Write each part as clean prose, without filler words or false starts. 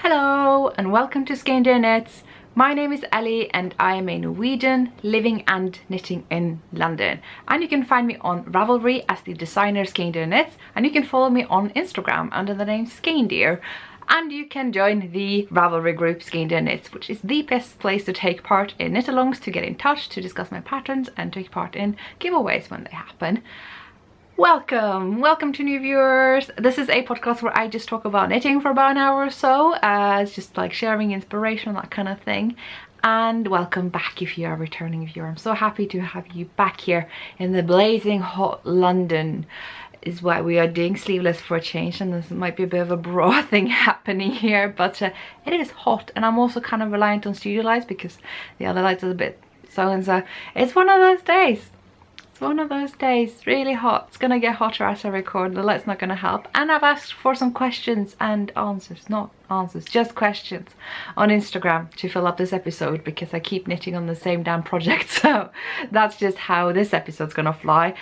Hello and welcome to Skeindeer Knits. My name is Ellie and I am a Norwegian living and knitting in London. And you can find me on Ravelry as the designer Skeindeer Knits, and you can follow me on Instagram under the name Skeindeer. And you can join the Ravelry group Skeindeer Knits, which is the best place to take part in knit-alongs, to get in touch, to discuss my patterns and take part in giveaways when they happen. Welcome to new viewers. This is a podcast where I just talk about knitting for about an hour or so. It's just like sharing inspiration, that kind of thing. And welcome back if you are a returning viewer. I'm so happy to have you back here in the blazing hot London. Is why we are doing sleeveless for a change, and this might be a bit of a bra thing happening here, but it is hot, and I'm also kind of reliant on studio lights because the other lights are a bit so and so. It's one of those days. One of those days, really hot. It's gonna get hotter as I record. The light's not gonna help. And I've asked for some questions and answers, not answers, just questions on Instagram to fill up this episode because I keep knitting on the same damn project. So that's just how this episode's gonna fly.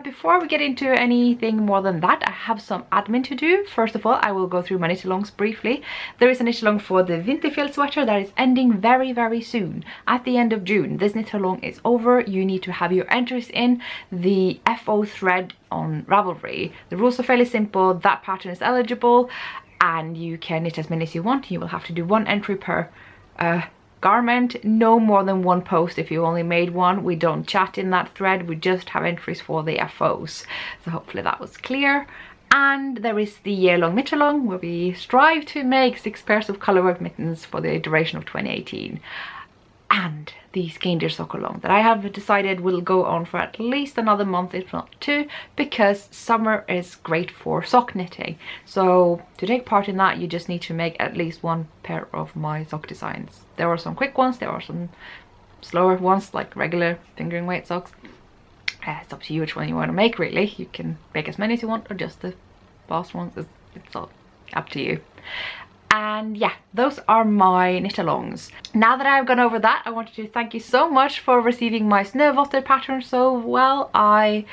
Before we get into anything more than that, I have some admin to do. First of all, I will go through my knit-alongs briefly. There is a knit-along for the Winterfjell sweater that is ending very soon, at the end of June. This knit-along is over. You need to have your entries in the FO thread on Ravelry. The rules are fairly simple. That pattern is eligible and you can knit as many as you want. You will have to do one entry per garment, no more than one post. If you only made one, we don't chat in that thread, we just have entries for the FOs. So hopefully that was clear. And there is the year-long knit-along where we strive to make 6 pairs of colorwork mittens for the duration of 2018. And the Skeindeer sock-along that I have decided will go on for at least another month, if not 2, because summer is great for sock knitting. So to take part in that, you just need to make at least 1 pair of my sock designs. There are some quick ones, there are some slower ones, like regular fingering weight socks. It's up to you which one you want to make, really. You can make as many as you want, or just the fast ones. It's all up to you. And yeah, those are my knit-alongs. Now that I've gone over that, I wanted to thank you so much for receiving my Snövotter pattern so well. I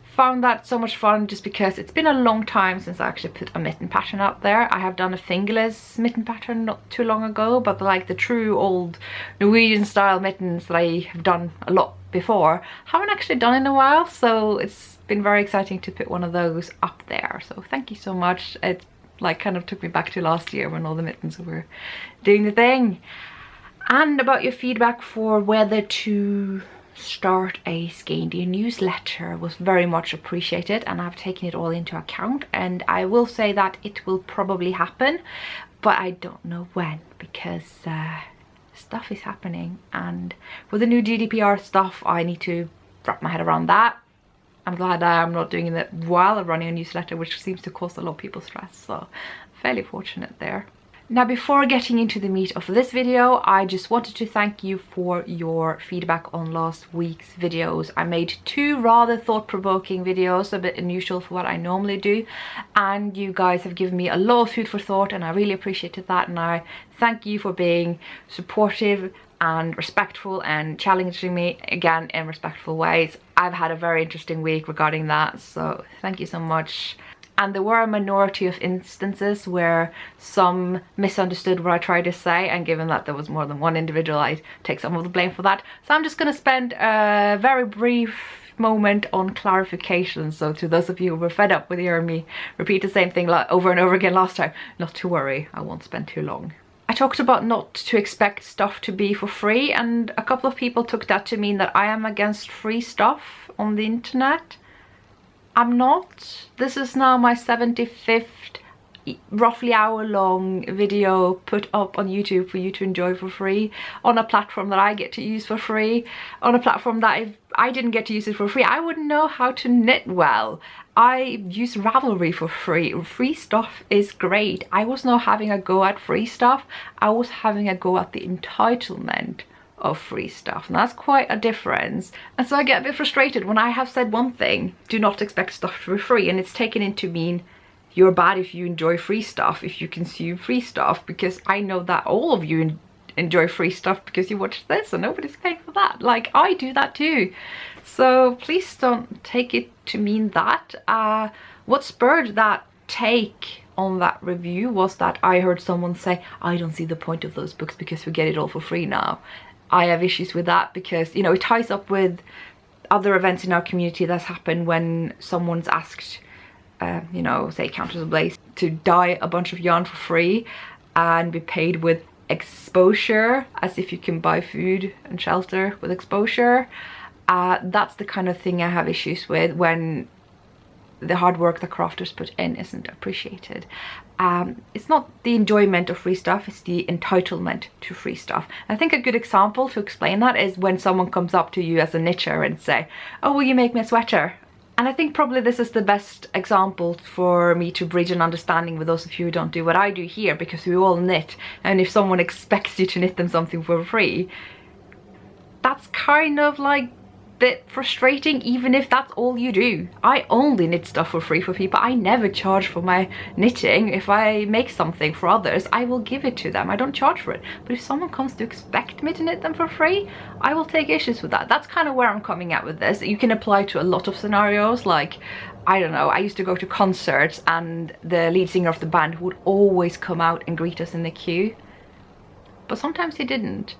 found that so much fun just because it's been a long time since I actually put a mitten pattern up there. I have done a fingerless mitten pattern not too long ago, but like the true old Norwegian style mittens that I have done a lot before, haven't actually done in a while, so it's been very exciting to put one of those up there. So thank you so much. It like kind of took me back to last year when all the mittens were doing the thing. And about your feedback for whether to start a Skeindeer newsletter was very much appreciated, and I've taken it all into account, and I will say that it will probably happen, but I don't know when, because stuff is happening, and with the new GDPR stuff I need to wrap my head around that. I'm glad I'm not doing it while I'm running a newsletter, which seems to cause a lot of people stress, so fairly fortunate there. Now, before getting into the meat of this video, I just wanted to thank you for your feedback on last week's videos. I made 2 rather thought-provoking videos, a bit unusual for what I normally do, and you guys have given me a lot of food for thought, and I really appreciated that, and I thank you for being supportive and respectful and challenging me again in respectful ways. I've had a very interesting week regarding that, so thank you so much. And there were a minority of instances where some misunderstood what I tried to say, and given that there was more than one individual, I take some of the blame for that. So I'm just going to spend a very brief moment on clarification. So to those of you who were fed up with hearing me repeat the same thing over and over again last time, not to worry, I won't spend too long. I talked about not to expect stuff to be for free, and a couple of people took that to mean that I am against free stuff on the internet. I'm not. This is now my 75th roughly hour-long video put up on YouTube for you to enjoy for free, on a platform that I get to use for free, on a platform that if I didn't get to use it for free, I wouldn't know how to knit well. I use Ravelry for free. Free stuff is great. I was not having a go at free stuff, I was having a go at the entitlement of free stuff, and that's quite a difference. And so I get a bit frustrated when I have said one thing, do not expect stuff to be free, and it's taken in to mean you're bad if you enjoy free stuff, if you consume free stuff, because I know that all of you enjoy free stuff because you watch this and nobody's paying for that. Like, I do that too. So please don't take it to mean that. What spurred that take on that review was that I heard someone say, I don't see the point of those books because we get it all for free now. I have issues with that because, you know, it ties up with other events in our community that's happened when someone's asked, you know, say Countess of Blaze, to dye a bunch of yarn for free and be paid with exposure, as if you can buy food and shelter with exposure. That's the kind of thing I have issues with, when the hard work the crafters put in isn't appreciated. It's not the enjoyment of free stuff, it's the entitlement to free stuff. I think a good example to explain that is when someone comes up to you as a knitcher and say, oh, will you make me a sweater? And I think probably this is the best example for me to bridge an understanding with those of you who don't do what I do here, because we all knit, and if someone expects you to knit them something for free, that's kind of like bit frustrating, even if that's all you do. I only knit stuff for free for people. I never charge for my knitting. If I make something for others, I will give it to them. I don't charge for it. But if someone comes to expect me to knit them for free, I will take issues with that. That's kind of where I'm coming at with this. You can apply to a lot of scenarios, like, I don't know, I used to go to concerts and the lead singer of the band would always come out and greet us in the queue, but sometimes he didn't.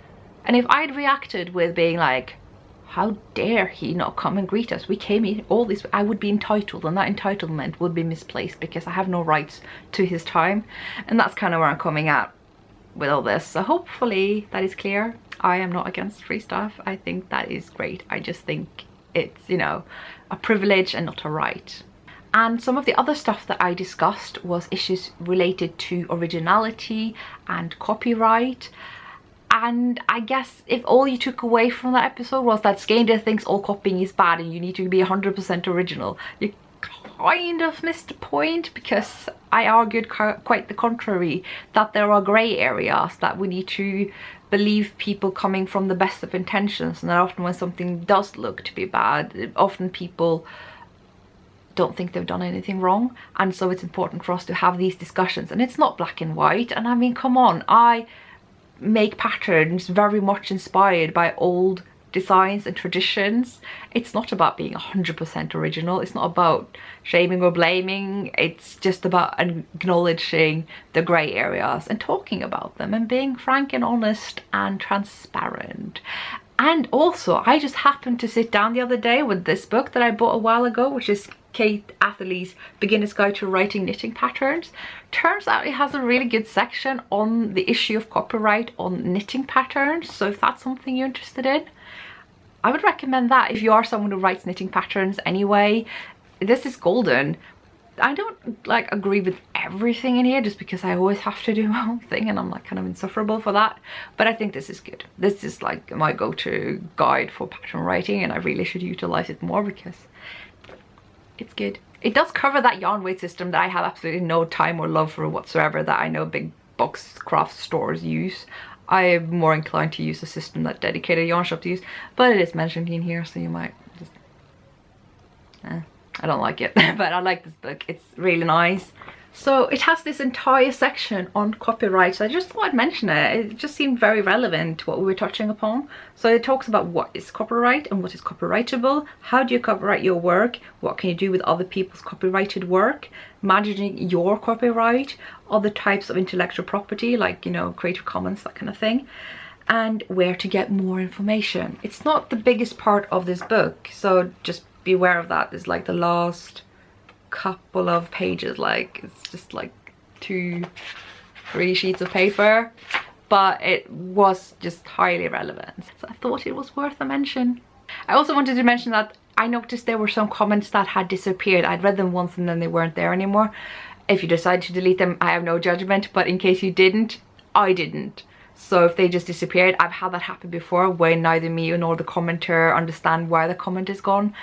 And if I'd reacted with being like, how dare he not come and greet us? We came in all this, I would be entitled, and that entitlement would be misplaced because I have no rights to his time. And that's kind of where I'm coming at with all this. So hopefully that is clear. I am not against free stuff. I think that is great. I just think it's, you know, a privilege and not a right. And some of the other stuff that I discussed was issues related to originality and copyright. And I guess if all you took away from that episode was that Skeindeer thinks all copying is bad and you need to be 100% original, you kind of missed the point, because I argued quite the contrary, that there are grey areas, that we need to believe people coming from the best of intentions, and that often when something does look to be bad, often people don't think they've done anything wrong. And so it's important for us to have these discussions, and it's not black and white. And I mean, come on, I make patterns very much inspired by old designs and traditions. It's not about being 100% original. It's not about shaming or blaming. It's just about acknowledging the grey areas and talking about them and being frank and honest and transparent. And also, I just happened to sit down the other day with this book that I bought a while ago, which is Kate Atherley's Beginner's Guide to Writing Knitting Patterns. Turns out it has a really good section on the issue of copyright on knitting patterns. So if that's something you're interested in, I would recommend that. If you are someone who writes knitting patterns anyway, this is golden. I don't like agree with everything in here just because I always have to do my own thing and I'm like kind of insufferable for that, but I think this is good. This is like my go-to guide for pattern writing, and I really should utilize it more because it's good. It does cover that yarn weight system that I have absolutely no time or love for whatsoever, that I know big box craft stores use. I am more inclined to use a system that dedicated yarn shop to use, but it is mentioned in here, so you might just I don't like it. But I like this book, it's really nice. So it has this entire section on copyright, so I just thought I'd mention it. It just seemed very relevant to what we were touching upon. So it talks about what is copyright and what is copyrightable, how do you copyright your work, what can you do with other people's copyrighted work, managing your copyright, other types of intellectual property like, you know, Creative Commons, that kind of thing, and where to get more information. It's not the biggest part of this book, so just be aware of that. It's like the last couple of pages, like it's just like 2-3 sheets of paper, but it was just highly relevant, so I thought it was worth a mention. I also wanted to mention that I noticed there were some comments that had disappeared. I'd read them once and then they weren't there anymore. If you decide to delete them, I have no judgment, but in case you didn't, I didn't. So if they just disappeared, I've had that happen before when neither me nor the commenter understand why the comment is gone.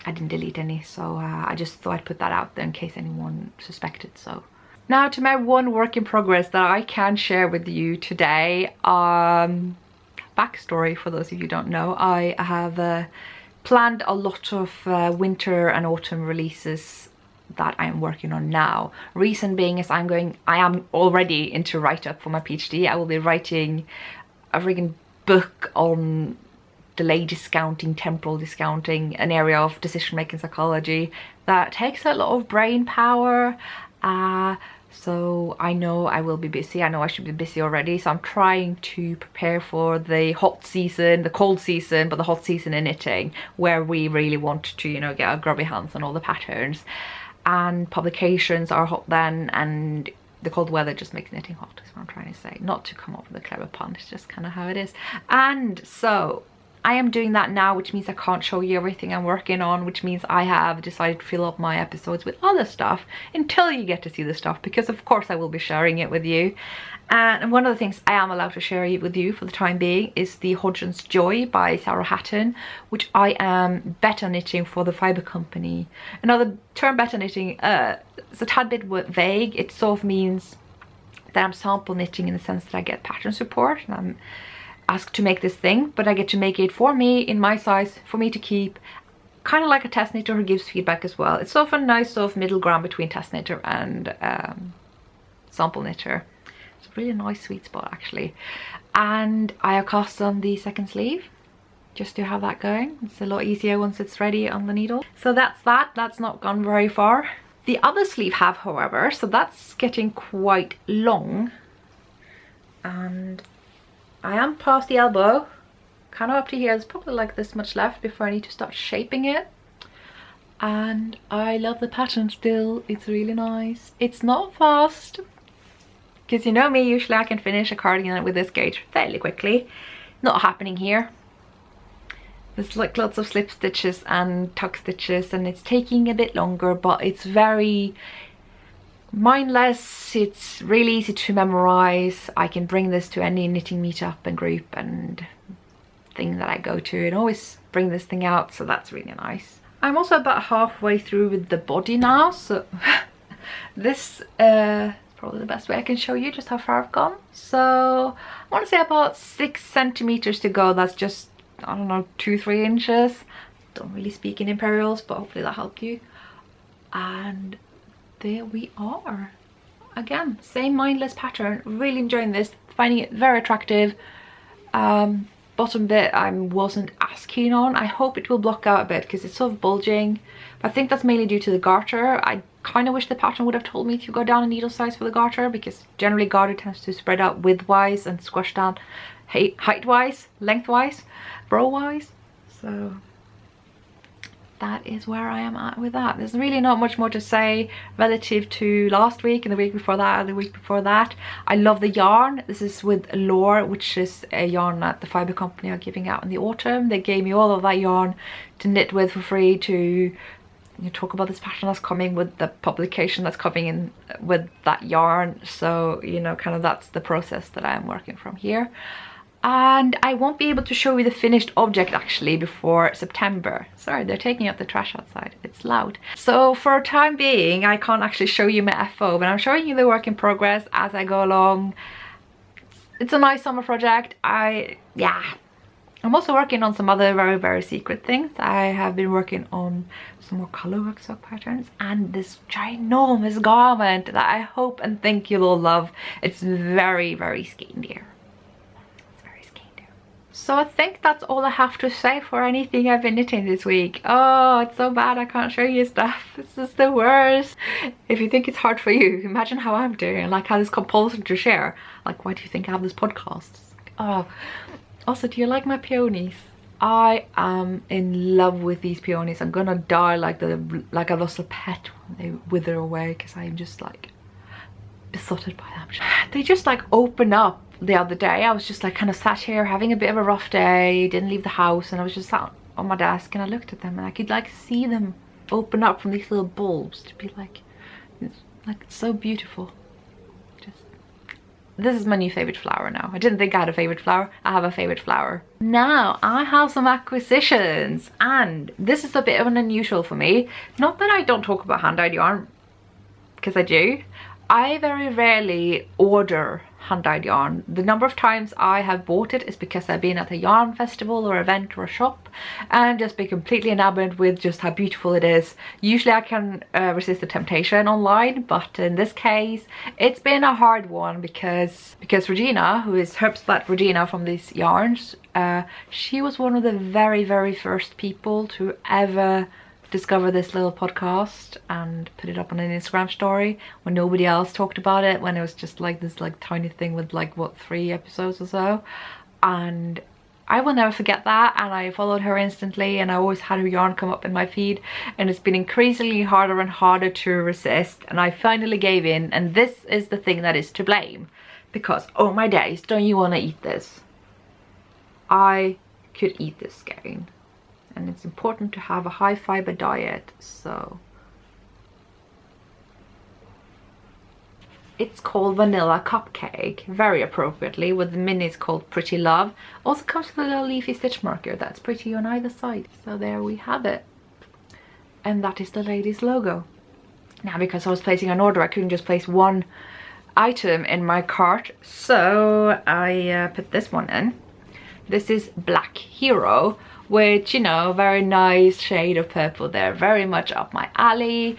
I didn't delete any, so I just thought I'd put that out there in case anyone suspected. So now to my one work in progress that I can share with you today. Backstory for those of you who don't know, I have planned a lot of winter and autumn releases that I am working on now. Reason being is I am already into write-up for my PhD. I will be writing a friggin' book on delay discounting, temporal discounting, an area of decision-making psychology that takes a lot of brain power, So I know I will be busy. I know I should be busy already, so I'm trying to prepare for the hot season, the cold season, but the hot season in knitting, where we really want to, you know, get our grubby hands on all the patterns. And publications are hot then, and the cold weather just makes knitting hot, is what I'm trying to say. Not to come up with a clever pun, it's just kind of how it is. And so I am doing that now, which means I can't show you everything I'm working on, which means I have decided to fill up my episodes with other stuff until you get to see the stuff, because of course I will be sharing it with you. And one of the things I am allowed to share with you for the time being is the Hodgson's Joy by Sarah Hatton, which I am beta knitting for the fiber company. And now the term beta knitting is a tad bit vague. It sort of means that I'm sample knitting in the sense that I get pattern support and I'm asked to make this thing, but I get to make it for me in my size for me to keep, kind of like a test knitter who gives feedback as well. It's sort of a nice sort of middle ground between test knitter and sample knitter. It's a really nice sweet spot actually. And I have cast on the second sleeve just to have that going. It's a lot easier once it's ready on the needle. So that's not gone very far. The other sleeve have, however, so that's getting quite long, and I am past the elbow, kind of up to here. There's probably like this much left before I need to start shaping it. And I love the pattern still. It's really nice. It's not fast, because you know me, usually I can finish a cardigan with this gauge fairly quickly. Not happening here. There's like lots of slip stitches and tuck stitches, and it's taking a bit longer, but it's very mindless. It's really easy to memorize. I can bring this to any knitting meetup and group and thing that I go to and always bring this thing out, so that's really nice. I'm also about halfway through with the body now, so this is probably the best way I can show you just how far I've gone. So I want to say about 6 centimeters to go. That's just, I don't know, 2-3 inches. Don't really speak in imperials, but hopefully that helped you. And there we are. Again, same mindless pattern. Really enjoying this, finding it very attractive. Bottom bit I wasn't as keen on. I hope it will block out a bit because it's sort of bulging, but I think that's mainly due to the garter. I kind of wish the pattern would have told me to go down a needle size for the garter, because generally garter tends to spread out width-wise and squash down height-wise, length-wise, row-wise. So that is where I am at with that. There's really not much more to say relative to last week and the week before that and the week before that. I love the yarn. This is with Lore, which is a yarn that the fiber company are giving out in the autumn. They gave me all of that yarn to knit with for free, to talk about this pattern that's coming with the publication that's coming in with that yarn. So, you know, kind of that's the process that I am working from here. And I won't be able to show you the finished object actually before September. Sorry, they're taking out the trash outside. It's loud. So for a time being, I can't actually show you my FO, but I'm showing you the work in progress as I go along. It's a nice summer project. I'm also working on some other very secret things. I have been working on some more color worksock patterns and this ginormous garment that I hope and think you'll all love. It's very Skeindeer. So I think that's all I have to say for anything I've been knitting this week. Oh, it's so bad I can't show you stuff. This is the worst. If you think it's hard for you, imagine how I'm doing. Like, how this compulsion to share. Like, why do you think I have this podcast? Oh, also, do you like my peonies? I am in love with these peonies. I'm gonna die like I lost a pet when they wither away, because I'm just like besotted by them. They just like open up. The other day I was just like kind of sat here having a bit of a rough day, didn't leave the house, and I was just sat on my desk and I looked at them and I could like see them open up from these little bulbs to be like, it's so beautiful. Just, this is my new favorite flower now. I didn't think I had a favorite flower. I have a favorite flower. Now I have some acquisitions, and this is a bit of an unusual for me. Not that I don't talk about hand-dyed yarn, because I do. I very rarely order hand-dyed yarn. The number of times I have bought it is because I've been at a yarn festival or event or a shop and just been completely enamored with just how beautiful it is. Usually I can resist the temptation online, but in this case it's been a hard one because Regina, who is Herbstblatt Regina from these yarns, she was one of the very first people to ever discover this little podcast and put it up on an Instagram story when nobody else talked about it, when it was just like this like tiny thing with like what, 3 episodes or so. And I will never forget that, and I followed her instantly, and I always had her yarn come up in my feed, and it's been increasingly harder and harder to resist, and I finally gave in. And this is the thing that is to blame, because oh my days, don't you want to eat this? I could eat this skein, and it's important to have a high fiber diet. So it's called Vanilla Cupcake, very appropriately, with the minis called Pretty Love. Also comes with a little leafy stitch marker that's pretty on either side. So there we have it. And that is the lady's logo. Now, because I was placing an order, I couldn't just place one item in my cart, so I put this one in. This is Black Hero, which, you know, very nice shade of purple there, very much up my alley.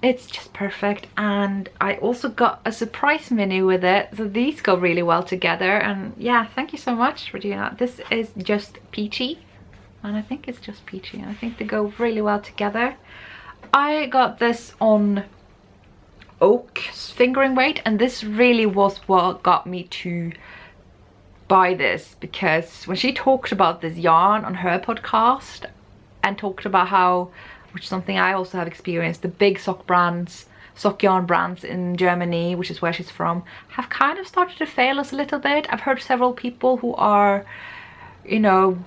It's just perfect. And I also got a surprise mini with it, so these go really well together. And yeah, thank you so much for doing that. This is just peachy, and I think it's just peachy, and I think they go really well together. I got this on oak fingering weight, and this really was what got me to buy this, because when she talked about this yarn on her podcast and talked about how, which is something I also have experienced, the big sock yarn brands in Germany, which is where she's from, have kind of started to fail us a little bit. I've heard several people who are, you know,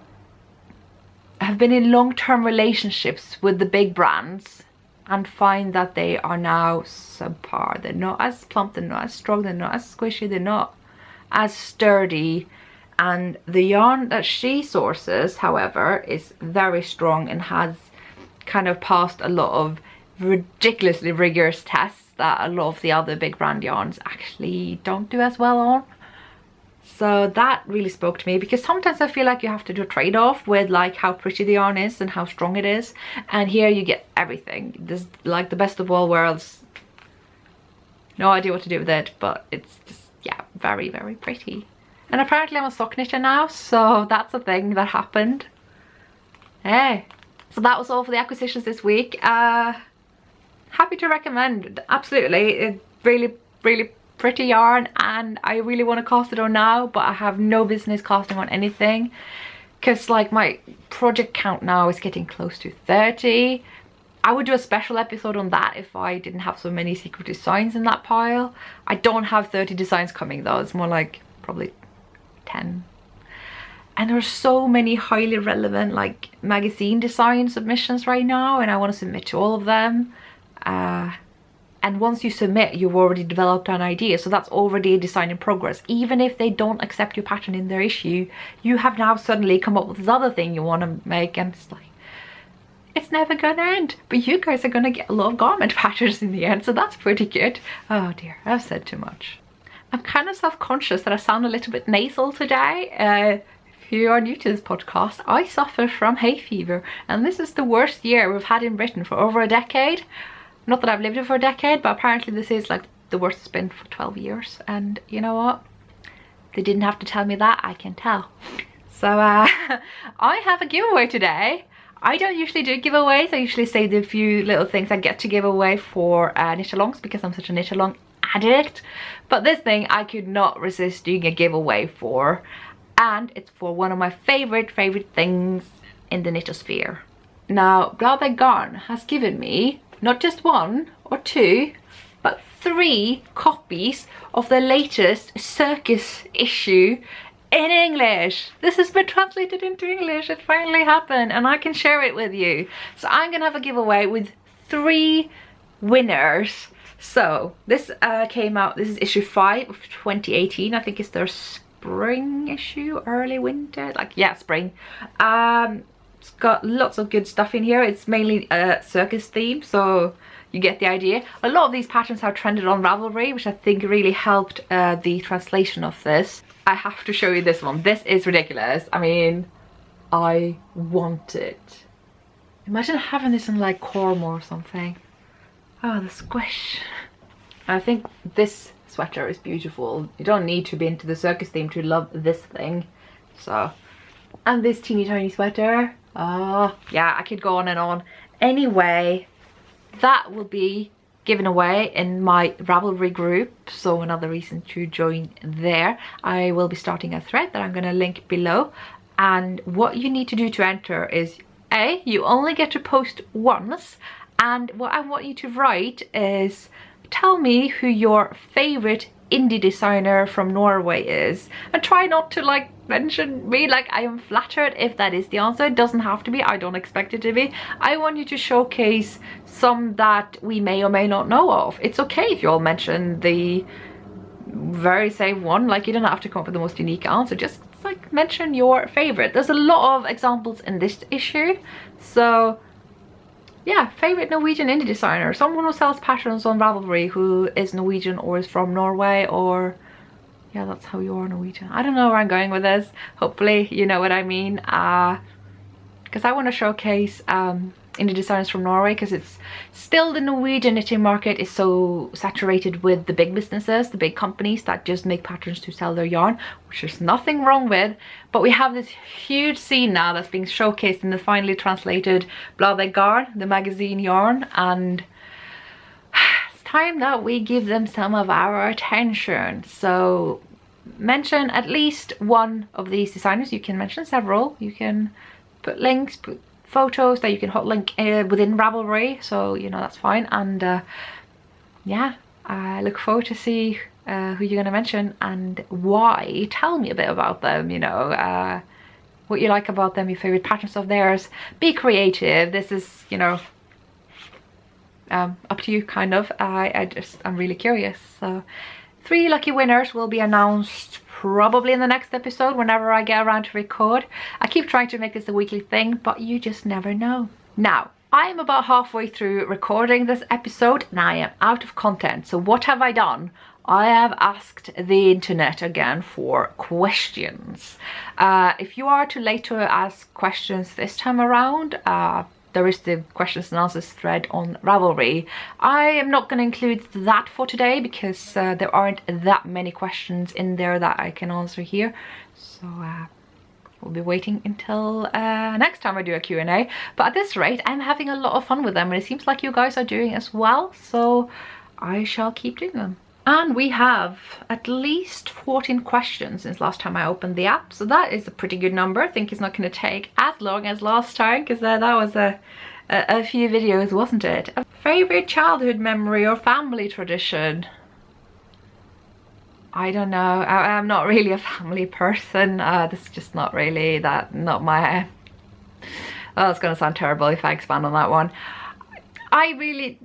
have been in long-term relationships with the big brands and find that they are now subpar. They're not as plump, they're not as strong, they're not as squishy, they're not as sturdy. And the yarn that she sources, however, is very strong and has kind of passed a lot of ridiculously rigorous tests that a lot of the other big brand yarns actually don't do as well on. So that really spoke to me, because sometimes I feel like you have to do a trade-off with like how pretty the yarn is and how strong it is, and here you get everything. This is like the best of all worlds. No idea what to do with it, but it's just, yeah, very, very pretty. And apparently I'm a sock knitter now, so that's a thing that happened. Hey. So that was all for the acquisitions this week. Happy to recommend, absolutely. It's really, really pretty yarn, and I really want to cast it on now, but I have no business casting on anything, because like my project count now is getting close to 30. I would do a special episode on that if I didn't have so many secret designs in that pile. I don't have 30 designs coming though, it's more like probably 10. And there's so many highly relevant like magazine design submissions right now, and I want to submit to all of them. And once you submit, you've already developed an idea, so that's already a design in progress. Even if they don't accept your pattern in their issue, you have now suddenly come up with this other thing you want to make, and it's like, it's never gonna end. But you guys are gonna get a lot of garment patterns in the end, so that's pretty good. Oh dear, I've said too much. I'm kind of self-conscious that I sound a little bit nasal today. If you are new to this podcast, I suffer from hay fever, and this is the worst year we've had in Britain for over a decade. Not that I've lived here for a decade, but apparently this is like the worst it's been for 12 years. And you know what? They didn't have to tell me that, I can tell. So I have a giveaway today. I don't usually do giveaways. I usually save the few little things I get to give away for knit-alongs, because I'm such a knit-along addict. But this thing I could not resist doing a giveaway for. And it's for one of my favorite things in the knitosphere. Now, Bladet Garn has given me not just 1 or 2, but 3 copies of the latest circus issue in English. This has been translated into English. It finally happened, and I can share it with you. So I'm gonna have a giveaway with 3 winners. So this came out, this is issue 5 of 2018. I think it's their spring issue, early winter, like, yeah, spring. It's got lots of good stuff in here. It's mainly a circus theme, so you get the idea. A lot of these patterns have trended on Ravelry, which I think really helped the translation of this. I have to show you this one. This is ridiculous. I mean, I want it. Imagine having this in like Cormo or something. Oh, the squish. I think this sweater is beautiful. You don't need to be into the circus theme to love this thing. So And this teeny tiny sweater. Oh, yeah, I could go on and on. Anyway, that will be given away in my Ravelry group, so another reason to join there. I will be starting a thread that I'm going to link below, and what you need to do to enter is you only get to post once, and what I want you to write is tell me who your favorite indie designer from Norway is, and try not to like mention me. Like, I am flattered if that is the answer. It doesn't have to be. I don't expect it to be. I want you to showcase some that we may or may not know of. It's okay if you all mention the very same one. Like, you don't have to come up with the most unique answer. Just like mention your favorite. There's a lot of examples in this issue, so yeah, favorite Norwegian indie designer, someone who sells patterns on Ravelry who is Norwegian or is from Norway, or yeah, that's how you are Norwegian. I don't know where I'm going with this. Hopefully you know what I mean, because I want to showcase indie designers from Norway, because it's still, the Norwegian knitting market is so saturated with the big businesses, the big companies that just make patterns to sell their yarn, which there's nothing wrong with, but we have this huge scene now that's being showcased in the finally translated Bladet garn, the magazine yarn, and it's time that we give them some of our attention. So mention at least one of these designers. You can mention several, you can put links, put photos that you can hot link within Ravelry, so you know that's fine. And yeah, I look forward to see who you're going to mention and why. Tell me a bit about them, you know, what you like about them, your favorite patterns of theirs. Be creative. This is, you know, up to you, kind of. I'm really curious. So 3 lucky winners will be announced probably in the next episode, whenever I get around to record. I keep trying to make this a weekly thing, but you just never know. Now, I am about halfway through recording this episode and I am out of content. So what have I done? I have asked the internet again for questions. If you are too late to ask questions this time around, there is the questions and answers thread on Ravelry. I am not going to include that for today because there aren't that many questions in there that I can answer here. So we'll be waiting until next time I do a Q&A. But at this rate, I'm having a lot of fun with them, and it seems like you guys are doing as well. So I shall keep doing them. And we have at least 14 questions since last time I opened the app, so that is a pretty good number. I think it's not going to take as long as last time, because that was a few videos, wasn't it? A favorite childhood memory or family tradition? I don't know. I'm not really a family person. This is just not really not my... Oh, it's going to sound terrible if I expand on that one. I really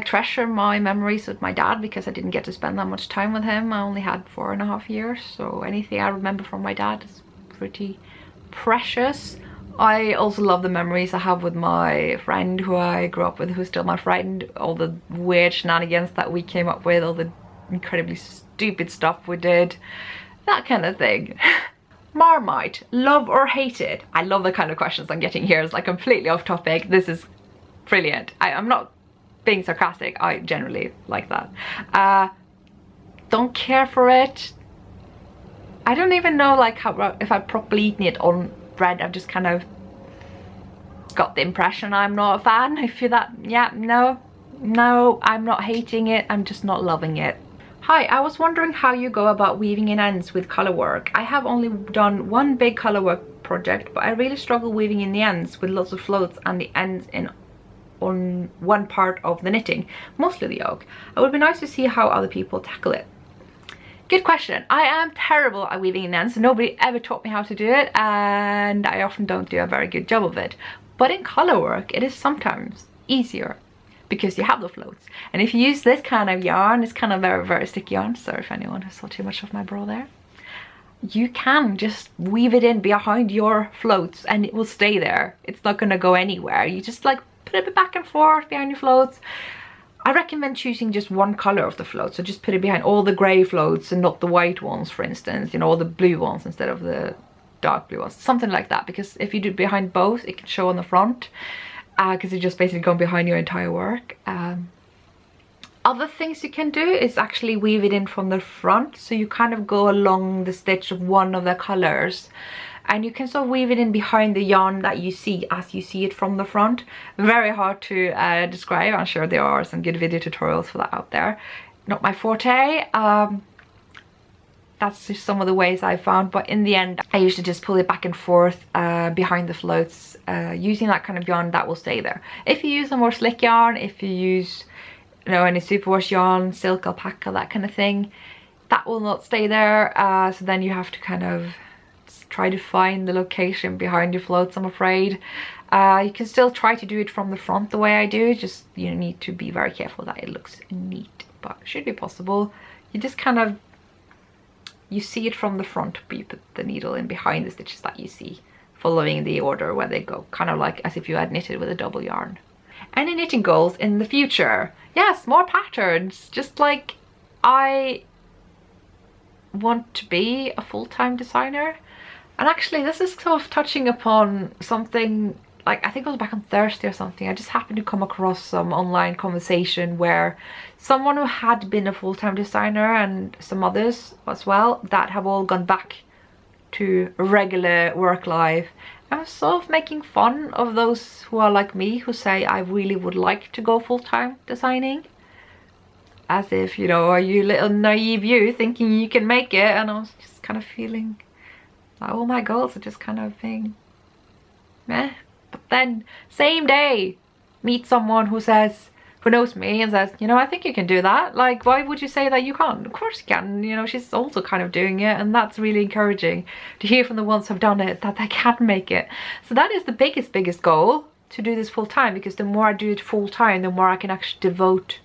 treasure my memories with my dad, because I didn't get to spend that much time with him. I only had 4.5 years, so anything I remember from my dad is pretty precious. I also love the memories I have with my friend who I grew up with, who's still my friend. All the weird shenanigans that we came up with, all the incredibly stupid stuff we did, that kind of thing. Marmite, love or hate it? I love the kind of questions I'm getting here. It's like completely off topic. This is brilliant. I'm not being sarcastic. I generally like that. Don't care for it. I don't even know like how, if I've properly eaten it on bread. I've just kind of got the impression I'm not a fan. If you're that, yeah, no, I'm not hating it, I'm just not loving it. Hi, I was wondering how you go about weaving in ends with color work. I have only done one big color work project, but I really struggle weaving in the ends with lots of floats and the ends on one part of the knitting, mostly the yoke. It would be nice to see how other people tackle it. Good question. I am terrible at weaving in ends. Nobody ever taught me how to do it, and I often don't do a very good job of it. But in color work, it is sometimes easier because you have the floats. And if you use this kind of yarn, it's kind of very, very sticky yarn. Sorry if anyone saw too much of my bra there. You can just weave it in behind your floats and it will stay there. It's not gonna go anywhere. You just like put it back and forth behind your floats. I recommend choosing just one color of the float, so just put it behind all the gray floats and not the white ones, for instance, you know, all the blue ones instead of the dark blue ones, something like that, because if you do behind both, it can show on the front, because it's just basically going behind your entire work. Other things you can do is actually weave it in from the front, so you kind of go along the stitch of one of the colors. and you can sort of weave it in behind the yarn that you see as you see it from the front. Very hard to describe. I'm sure there are some good video tutorials for that out there. Not my forte. That's just some of the ways I found, but in the end I usually just pull it back and forth behind the floats using that kind of yarn that will stay there. If you use a more slick yarn, if you use, you know, any superwash yarn, silk, alpaca, that kind of thing, that will not stay there, so then you have to kind of try to find the location behind your floats, I'm afraid. You can still try to do it from the front the way I do, just you need to be very careful that it looks neat, but it should be possible. You just kind of, you see it from the front, but you put the needle in behind the stitches that you see, following the order where they go, kind of like as if you had knitted with a double yarn. Any knitting goals in the future? Yes, more patterns. Just like, I want to be a full-time designer. And actually this is sort of touching upon something, like I think it was back on Thursday or something. I just happened to come across some online conversation where someone who had been a full-time designer and some others as well that have all gone back to regular work life. I was sort of making fun of those who are like me, who say I really would like to go full-time designing. As if, you know, are you little naive you thinking you can make it? And I was just kind of feeling like all my goals are just kind of being meh. But then same day meet someone who says, who knows me and says, you know, I think you can do that. Like, why would you say that you can't? Of course you can. You know, she's also kind of doing it, and that's really encouraging to hear from the ones who've done it that they can make it. So that is the biggest goal, to do this full time, because the more I do it full time, the more I can actually devote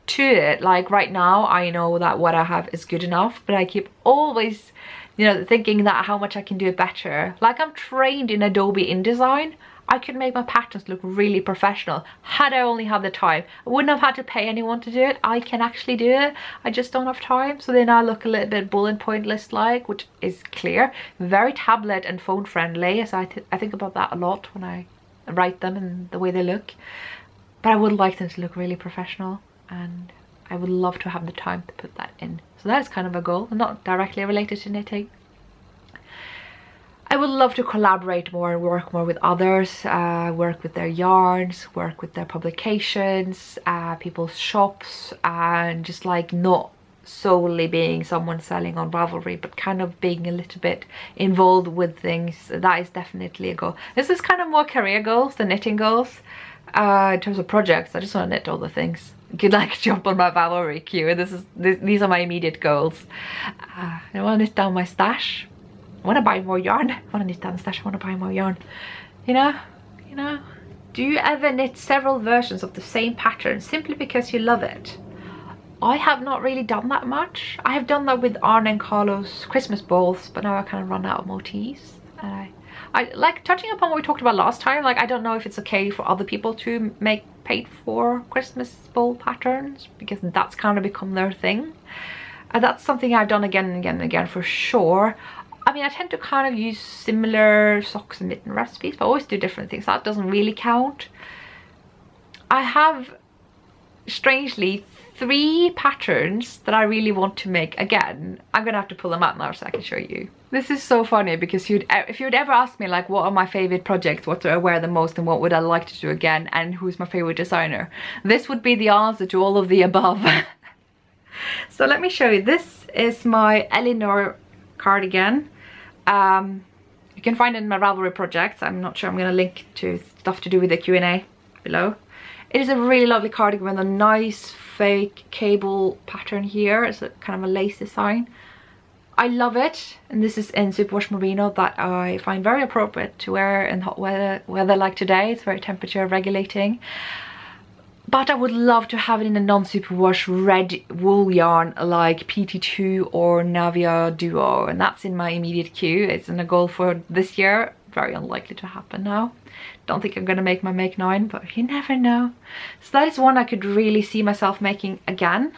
to it. Like right now I know that what I have is good enough, but I keep always, you know, thinking that how much I can do it better. Like, I'm trained in Adobe InDesign. I could make my patterns look really professional had I only had the time. I wouldn't have had to pay anyone to do it. I can actually do it. I just don't have time. So they now look a little bit bullet point list like, which is clear, very tablet and phone friendly. So I think about that a lot when I write them and the way they look. But I would like them to look really professional, and I would love to have the time to put that in. So that is kind of a goal, not directly related to knitting. I would love to collaborate more and work more with others, work with their yarns, work with their publications, people's shops, and just like not solely being someone selling on Ravelry, but kind of being a little bit involved with things. That is definitely a goal. This is kind of more career goals than knitting goals. In terms of projects, I just want to knit all the things. You could like jump on my Ravelry queue. These are my immediate goals. I want to knit down my stash. I want to buy more yarn. I want to knit down the stash. I want to buy more yarn. You know. Do you ever knit several versions of the same pattern simply because you love it? I have not really done that much. I have done that with Arne and Carlos Christmas balls, but now I kind of run out of motifs. I like touching upon what we talked about last time. Like, I don't know if it's okay for other people to make paid for Christmas ball patterns, because that's kind of become their thing. That's something I've done again and again and again for sure. I mean, I tend to kind of use similar socks and mitten recipes, but I always do different things. That doesn't really count. I have, strangely, 3 patterns that I really want to make again. I'm gonna have to pull them out now so I can show you. This is so funny, because if you'd ever asked me like what are my favorite projects, what do I wear the most, and what would I like to do again, and who's my favorite designer, this would be the answer to all of the above. So let me show you. This is my Eleanor cardigan. You can find it in my Ravelry projects. I'm not sure, I'm gonna link to stuff to do with the Q&A below. It is a really lovely cardigan with a nice fake cable pattern here. It's a kind of a lace design. I love it, and this is in superwash merino that I find very appropriate to wear in hot weather like today. It's very temperature regulating. But I would love to have it in a non-superwash red wool yarn like PT2 or Navia Duo, and that's in my immediate queue. It's in a goal for this year. Very unlikely to happen now. Don't think I'm gonna make my Make 9, but you never know. So that is one I could really see myself making again.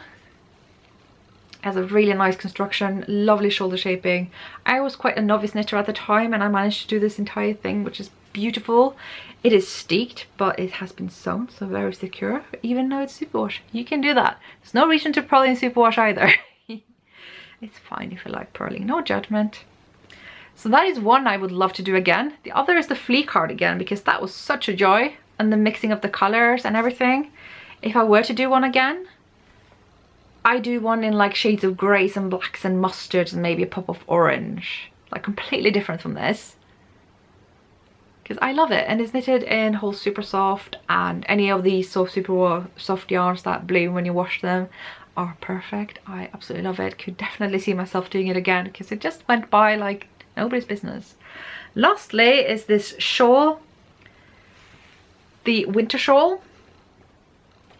Has a really nice construction, lovely shoulder shaping. I was quite a novice knitter at the time, and I managed to do this entire thing, which is beautiful. It is steeked, but it has been sewn, so very secure, even though it's superwash. You can do that. There's no reason to purl in superwash either. It's fine if you like purling, no judgment. So that is one I would love to do again. The other is the flea cardigan, because that was such a joy, and the mixing of the colors and everything. If I were to do one again, I do one in like shades of greys and blacks and mustards and maybe a pop of orange, like completely different from this, because I love it. And it's knitted in whole super soft, and any of these super soft yarns that bloom when you wash them are perfect. I absolutely love it. Could definitely see myself doing it again, because it just went by like nobody's business. Lastly is this shawl, the winter shawl.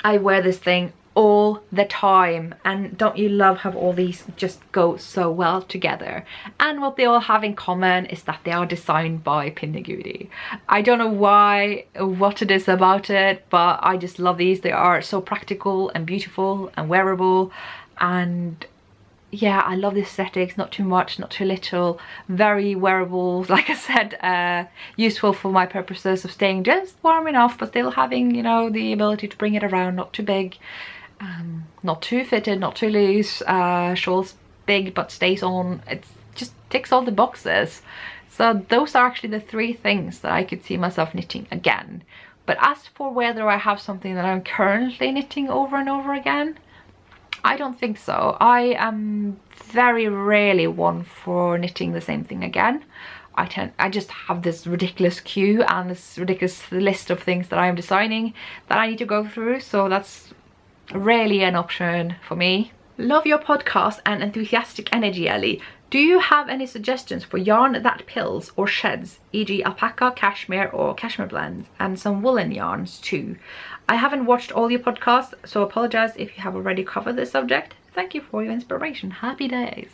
I wear this thing all the time, and don't you love how all these just go so well together? And what they all have in common is that they are designed by Pinnegoody. I don't know what it is about it, but I just love these. They are so practical and beautiful and wearable, and yeah, I love the aesthetics. Not too much, not too little, very wearable, like I said, useful for my purposes of staying just warm enough but still having, you know, the ability to bring it around, not too big, not too fitted, not too loose. Shawl's big but stays on. It just ticks all the boxes. So those are actually the three things that I could see myself knitting again. But as for whether I have something that I'm currently knitting over and over again, I don't think so. I am very rarely one for knitting the same thing again. I just have this ridiculous queue and this ridiculous list of things that I'm designing that I need to go through, so that's rarely an option for me. Love your podcast and enthusiastic energy, Ellie. Do you have any suggestions for yarn that pills or sheds, e.g. alpaca, cashmere or cashmere blends, and some woolen yarns too? I haven't watched all your podcasts, so apologize if you have already covered this subject. Thank you for your inspiration. Happy days.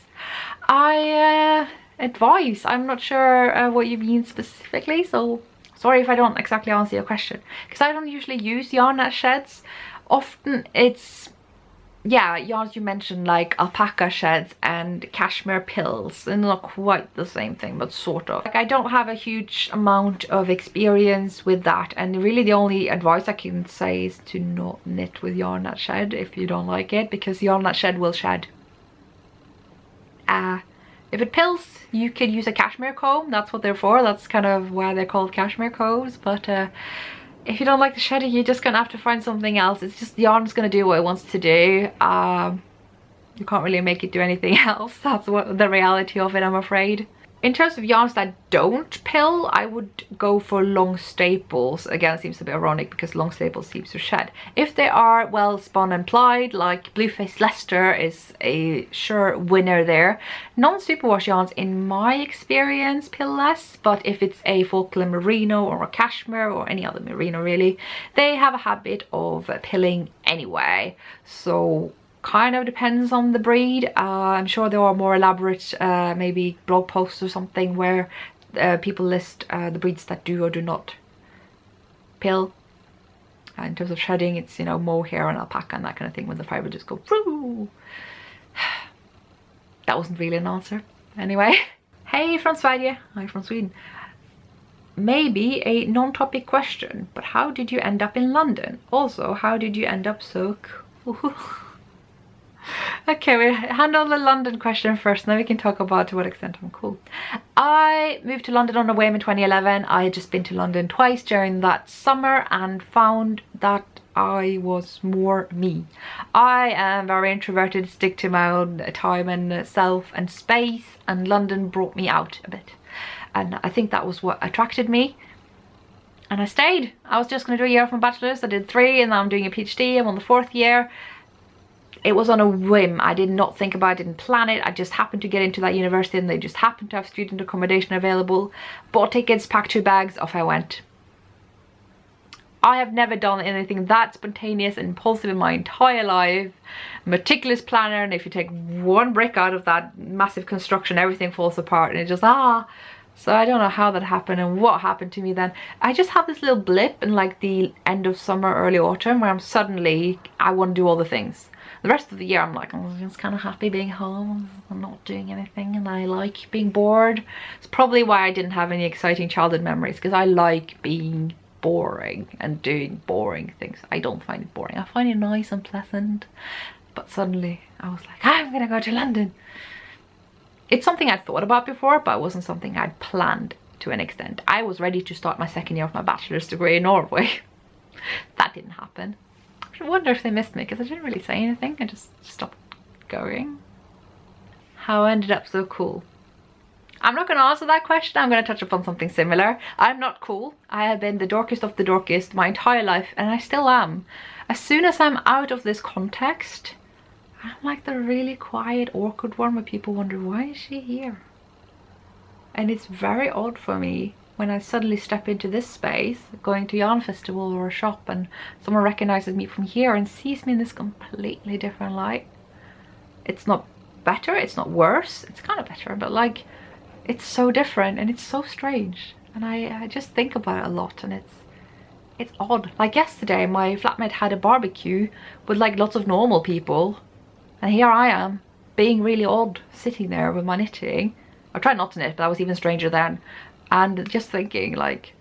Advice, I'm not sure what you mean specifically, so sorry if I don't exactly answer your question, because I don't usually use yarn that sheds. Often it's, yeah, yarns you mentioned like alpaca sheds and cashmere pills, and not quite the same thing, but sort of. Like, I don't have a huge amount of experience with that, and really the only advice I can say is to not knit with yarn that shed if you don't like it, because yarn that shed will shed. If it pills, you could use a cashmere comb. That's what they're for. That's kind of why they're called cashmere combs. But if you don't like the shedding, you're just gonna have to find something else. It's just the yarn's gonna do what it wants to do. You can't really make it do anything else. That's what the reality of it, I'm afraid. In terms of yarns that don't pill, I would go for long staples. Again, it seems a bit ironic because long staples seems to shed. If they are well spun and plied, like Blueface Leicester is a sure winner there. Non-superwash yarns, in my experience, pill less, but if it's a Falkland merino or a cashmere or any other merino really, they have a habit of pilling anyway. So kind of depends on the breed. I'm sure there are more elaborate maybe blog posts or something where people list the breeds that do or do not pill. In terms of shedding, it's, you know, mohair and alpaca and that kind of thing, when the fibre just go through. That wasn't really an answer. Anyway, hey from Sverige, I'm from Sweden. Maybe a non-topic question, but how did you end up in London? Also, how did you end up so cool? Okay, we'll handle the London question first, and then we can talk about to what extent I'm cool. I moved to London on a whim in 2011. I had just been to London twice during that summer and found that I was more me. I am very introverted, stick to my own time and self and space, and London brought me out a bit. And I think that was what attracted me. And I stayed. I was just going to do a year of my bachelor's. I did 3, and now I'm doing a PhD. I'm on the 4th year. It was on a whim. I did not think about it, didn't plan it. I just happened to get into that university and they just happened to have student accommodation available. Bought tickets, packed 2 bags, off I went. I have never done anything that spontaneous and impulsive in my entire life. Meticulous planner, and if you take one brick out of that massive construction, everything falls apart, and it just So I don't know how that happened and what happened to me then. I just have this little blip in like the end of summer, early autumn, where I want to do all the things. The rest of the year I'm like, I'm just kind of happy being home. I'm not doing anything, and I like being bored. It's probably why I didn't have any exciting childhood memories, because I like being boring and doing boring things. I don't find it boring. I find it nice and pleasant. But suddenly I was like, I'm gonna go to London. It's something I'd thought about before, but it wasn't something I'd planned to an extent. I was ready to start my second year of my bachelor's degree in Norway. That didn't happen. I wonder if they missed me because I didn't really say anything. I just stopped going. How I ended up so cool. I'm not going to answer that question. I'm going to touch upon something similar. I'm not cool. I have been the dorkiest of the dorkiest my entire life, and I still am. As soon as I'm out of this context, I'm like the really quiet, awkward one where people wonder, why is she here? And it's very odd for me when I suddenly step into this space, going to yarn festival or a shop, and someone recognizes me from here and sees me in this completely different light. It's not better, it's not worse, it's kind of better, but like, it's so different and it's so strange. And I just think about it a lot, and it's odd. Like yesterday, my flatmate had a barbecue with like lots of normal people, and here I am, being really odd, sitting there with my knitting. I tried not to knit, but that was even stranger then. And just thinking like,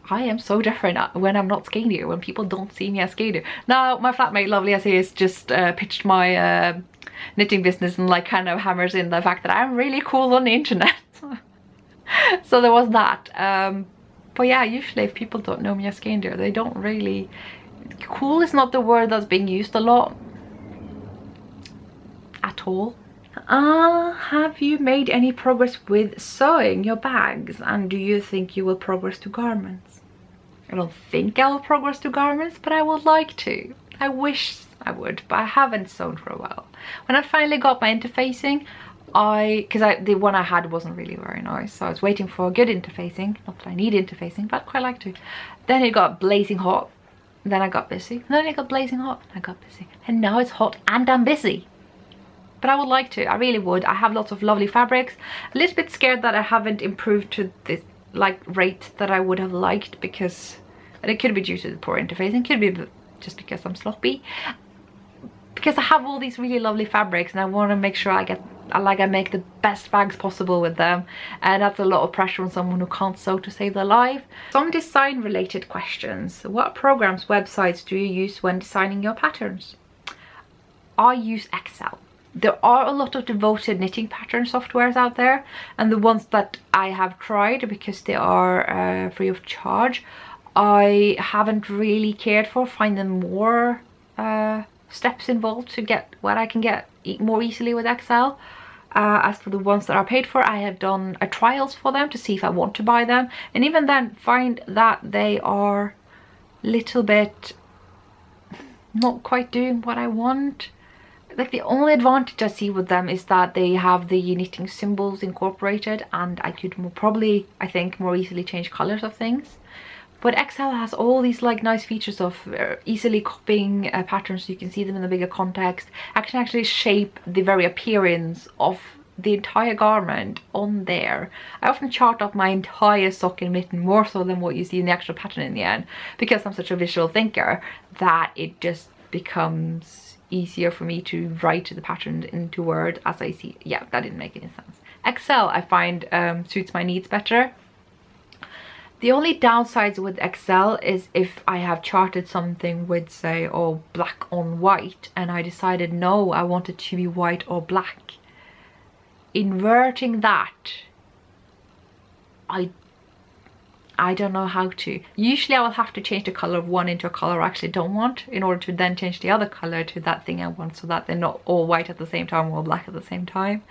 I am so different when I'm not Skeindeer, when people don't see me as Skeindeer. Now, my flatmate, lovely as he is, just pitched my knitting business and like kind of hammers in the fact that I'm really cool on the internet. So there was that. But yeah, usually if people don't know me as Skeindeer, they don't really... Cool is not the word that's being used a lot. At all. Have you made any progress with sewing your bags, and do you think you will progress to garments? I don't think I will progress to garments, but I would like to. I wish I would, but I haven't sewn for a while. When I finally got my interfacing, the one I had wasn't really very nice, so I was waiting for good interfacing. Not that I need interfacing, but I'd quite like to. Then it got blazing hot, then I got busy, then it got blazing hot, and I got busy, and now it's hot and I'm busy. But I would like to, I really would. I have lots of lovely fabrics. A little bit scared that I haven't improved to the like rate that I would have liked, because, and it could be due to the poor interfacing, could be just because I'm sloppy. Because I have all these really lovely fabrics and I want to make sure I make the best bags possible with them, and that's a lot of pressure on someone who can't sew to save their life. Some design related questions. What programs, websites do you use when designing your patterns? I use Excel. There are a lot of devoted knitting pattern softwares out there, and the ones that I have tried, because they are free of charge, I haven't really cared for. Find them more steps involved to get what I can get more easily with Excel. As for the ones that are paid for, I have done trials for them to see if I want to buy them, and even then find that they are a little bit not quite doing what I want. Like, the only advantage I see with them is that they have the knitting symbols incorporated, and I could probably, I think, more easily change colors of things. But Excel has all these like nice features of easily copying patterns so you can see them in a bigger context. I can actually shape the very appearance of the entire garment on there. I often chart up my entire sock and mitten, more so than what you see in the actual pattern in the end, because I'm such a visual thinker that it just becomes easier for me to write the pattern into Word as I see. Yeah, that didn't make any sense. Excel I find suits my needs better. The only downsides with Excel is if I have charted something with, say, oh, black on white, and I decided no, I want it to be white or black. Inverting that, I don't know how to. Usually I will have to change the color of one into a color I actually don't want, in order to then change the other color to that thing I want, so that they're not all white at the same time or black at the same time.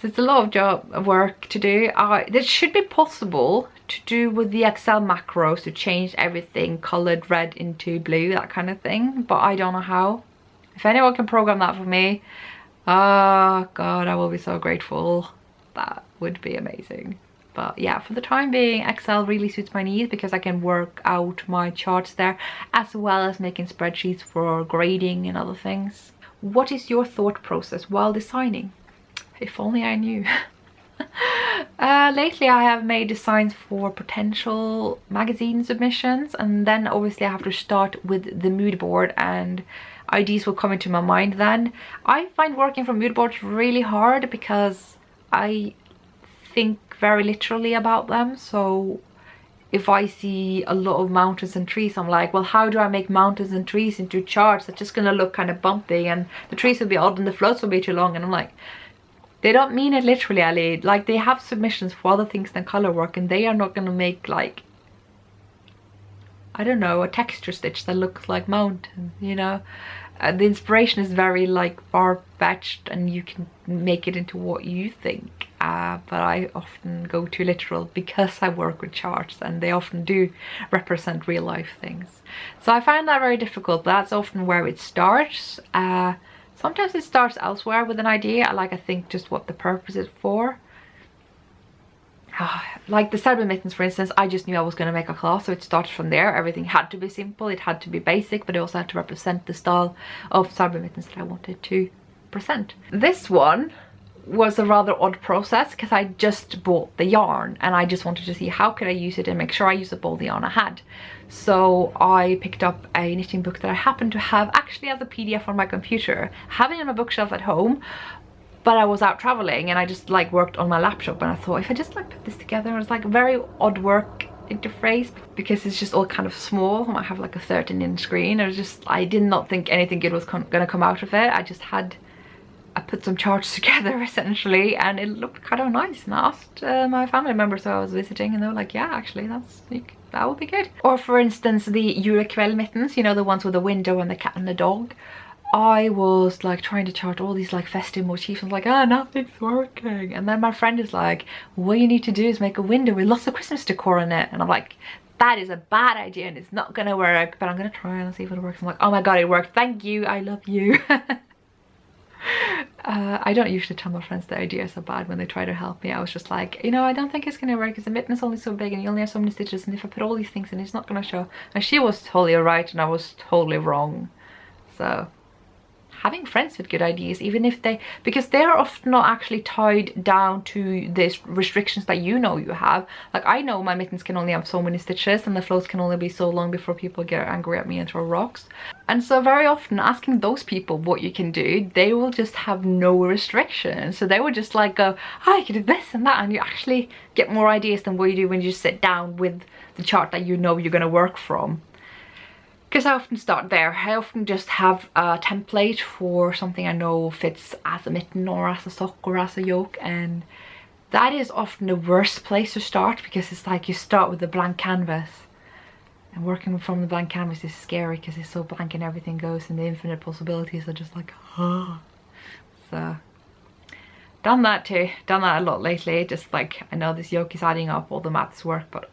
So it's a lot of work to do. This should be possible to do with the Excel macros, to change everything colored red into blue, that kind of thing, but I don't know how. If anyone can program that for me, oh god, I will be so grateful. That would be amazing. But yeah, for the time being, Excel really suits my needs because I can work out my charts there, as well as making spreadsheets for grading and other things. What is your thought process while designing? If only I knew. Lately I have made designs for potential magazine submissions, and then obviously I have to start with the mood board, and ideas will come into my mind then. I find working from mood boards really hard because I think very literally about them, so if I see a lot of mountains and trees, I'm like, well, how do I make mountains and trees into charts that's just gonna look kind of bumpy, and the trees will be odd and the floats will be too long? And I'm like, they don't mean it literally, Ali. Like, they have submissions for other things than color work, and they are not gonna make, like, I don't know, a texture stitch that looks like mountains, you know? The inspiration is very, like, far-fetched, and you can make it into what you think. But I often go too literal because I work with charts, and they often do represent real life things. So I find that very difficult. That's often where it starts. Sometimes it starts elsewhere with an idea. I think just what the purpose is for. Like the Serbian mittens, for instance, I just knew I was going to make a cloth, so it started from there. Everything had to be simple, it had to be basic, but it also had to represent the style of Serbian mittens that I wanted to present. This one was a rather odd process because I just bought the yarn and I just wanted to see how could I use it and make sure I used up all the yarn I had. So I picked up a knitting book that I happened to have actually as a PDF on my computer, having it on a bookshelf at home. But I was out traveling and I just like worked on my laptop, and I thought if I just like put this together, it's like a very odd work interface because it's just all kind of small. I have like a 13-inch screen. I did not think anything good was gonna come out of it. I put some charts together essentially, and it looked kind of nice. And I asked my family members who I was visiting, and they were like, yeah, actually that would be good. Or for instance, the Julekväll mittens, you know, the ones with the window and the cat and the dog. I was like trying to chart all these like festive motifs. I'm like, nothing's working. And then my friend is like, what you need to do is make a window with lots of Christmas decor in it. And I'm like, that is a bad idea and it's not gonna work, but I'm gonna try and see if it works. I'm like, oh my god, it worked, thank you, I love you. I don't usually tell my friends the ideas are bad when they try to help me. I was just like, you know, I don't think it's gonna work because the mitten is only so big and you only have so many stitches, and if I put all these things in, it's not gonna show. And she was totally right and I was totally wrong. So having friends with good ideas, even if because they're often not actually tied down to these restrictions that you know you have. Like, I know my mittens can only have so many stitches and the floats can only be so long before people get angry at me and throw rocks. And so very often asking those people what you can do, they will just have no restrictions. So they will just like go, oh, I can do this and that, and you actually get more ideas than what you do when you just sit down with the chart that you know you're going to work from. Because I often start there. I often just have a template for something I know fits as a mitten or as a sock or as a yoke, and that is often the worst place to start because it's like you start with a blank canvas, and working from the blank canvas is scary because it's so blank and everything goes and the infinite possibilities are just like, oh. So done that too, done that a lot lately. Just like, I know this yoke is adding up, all the maths work, but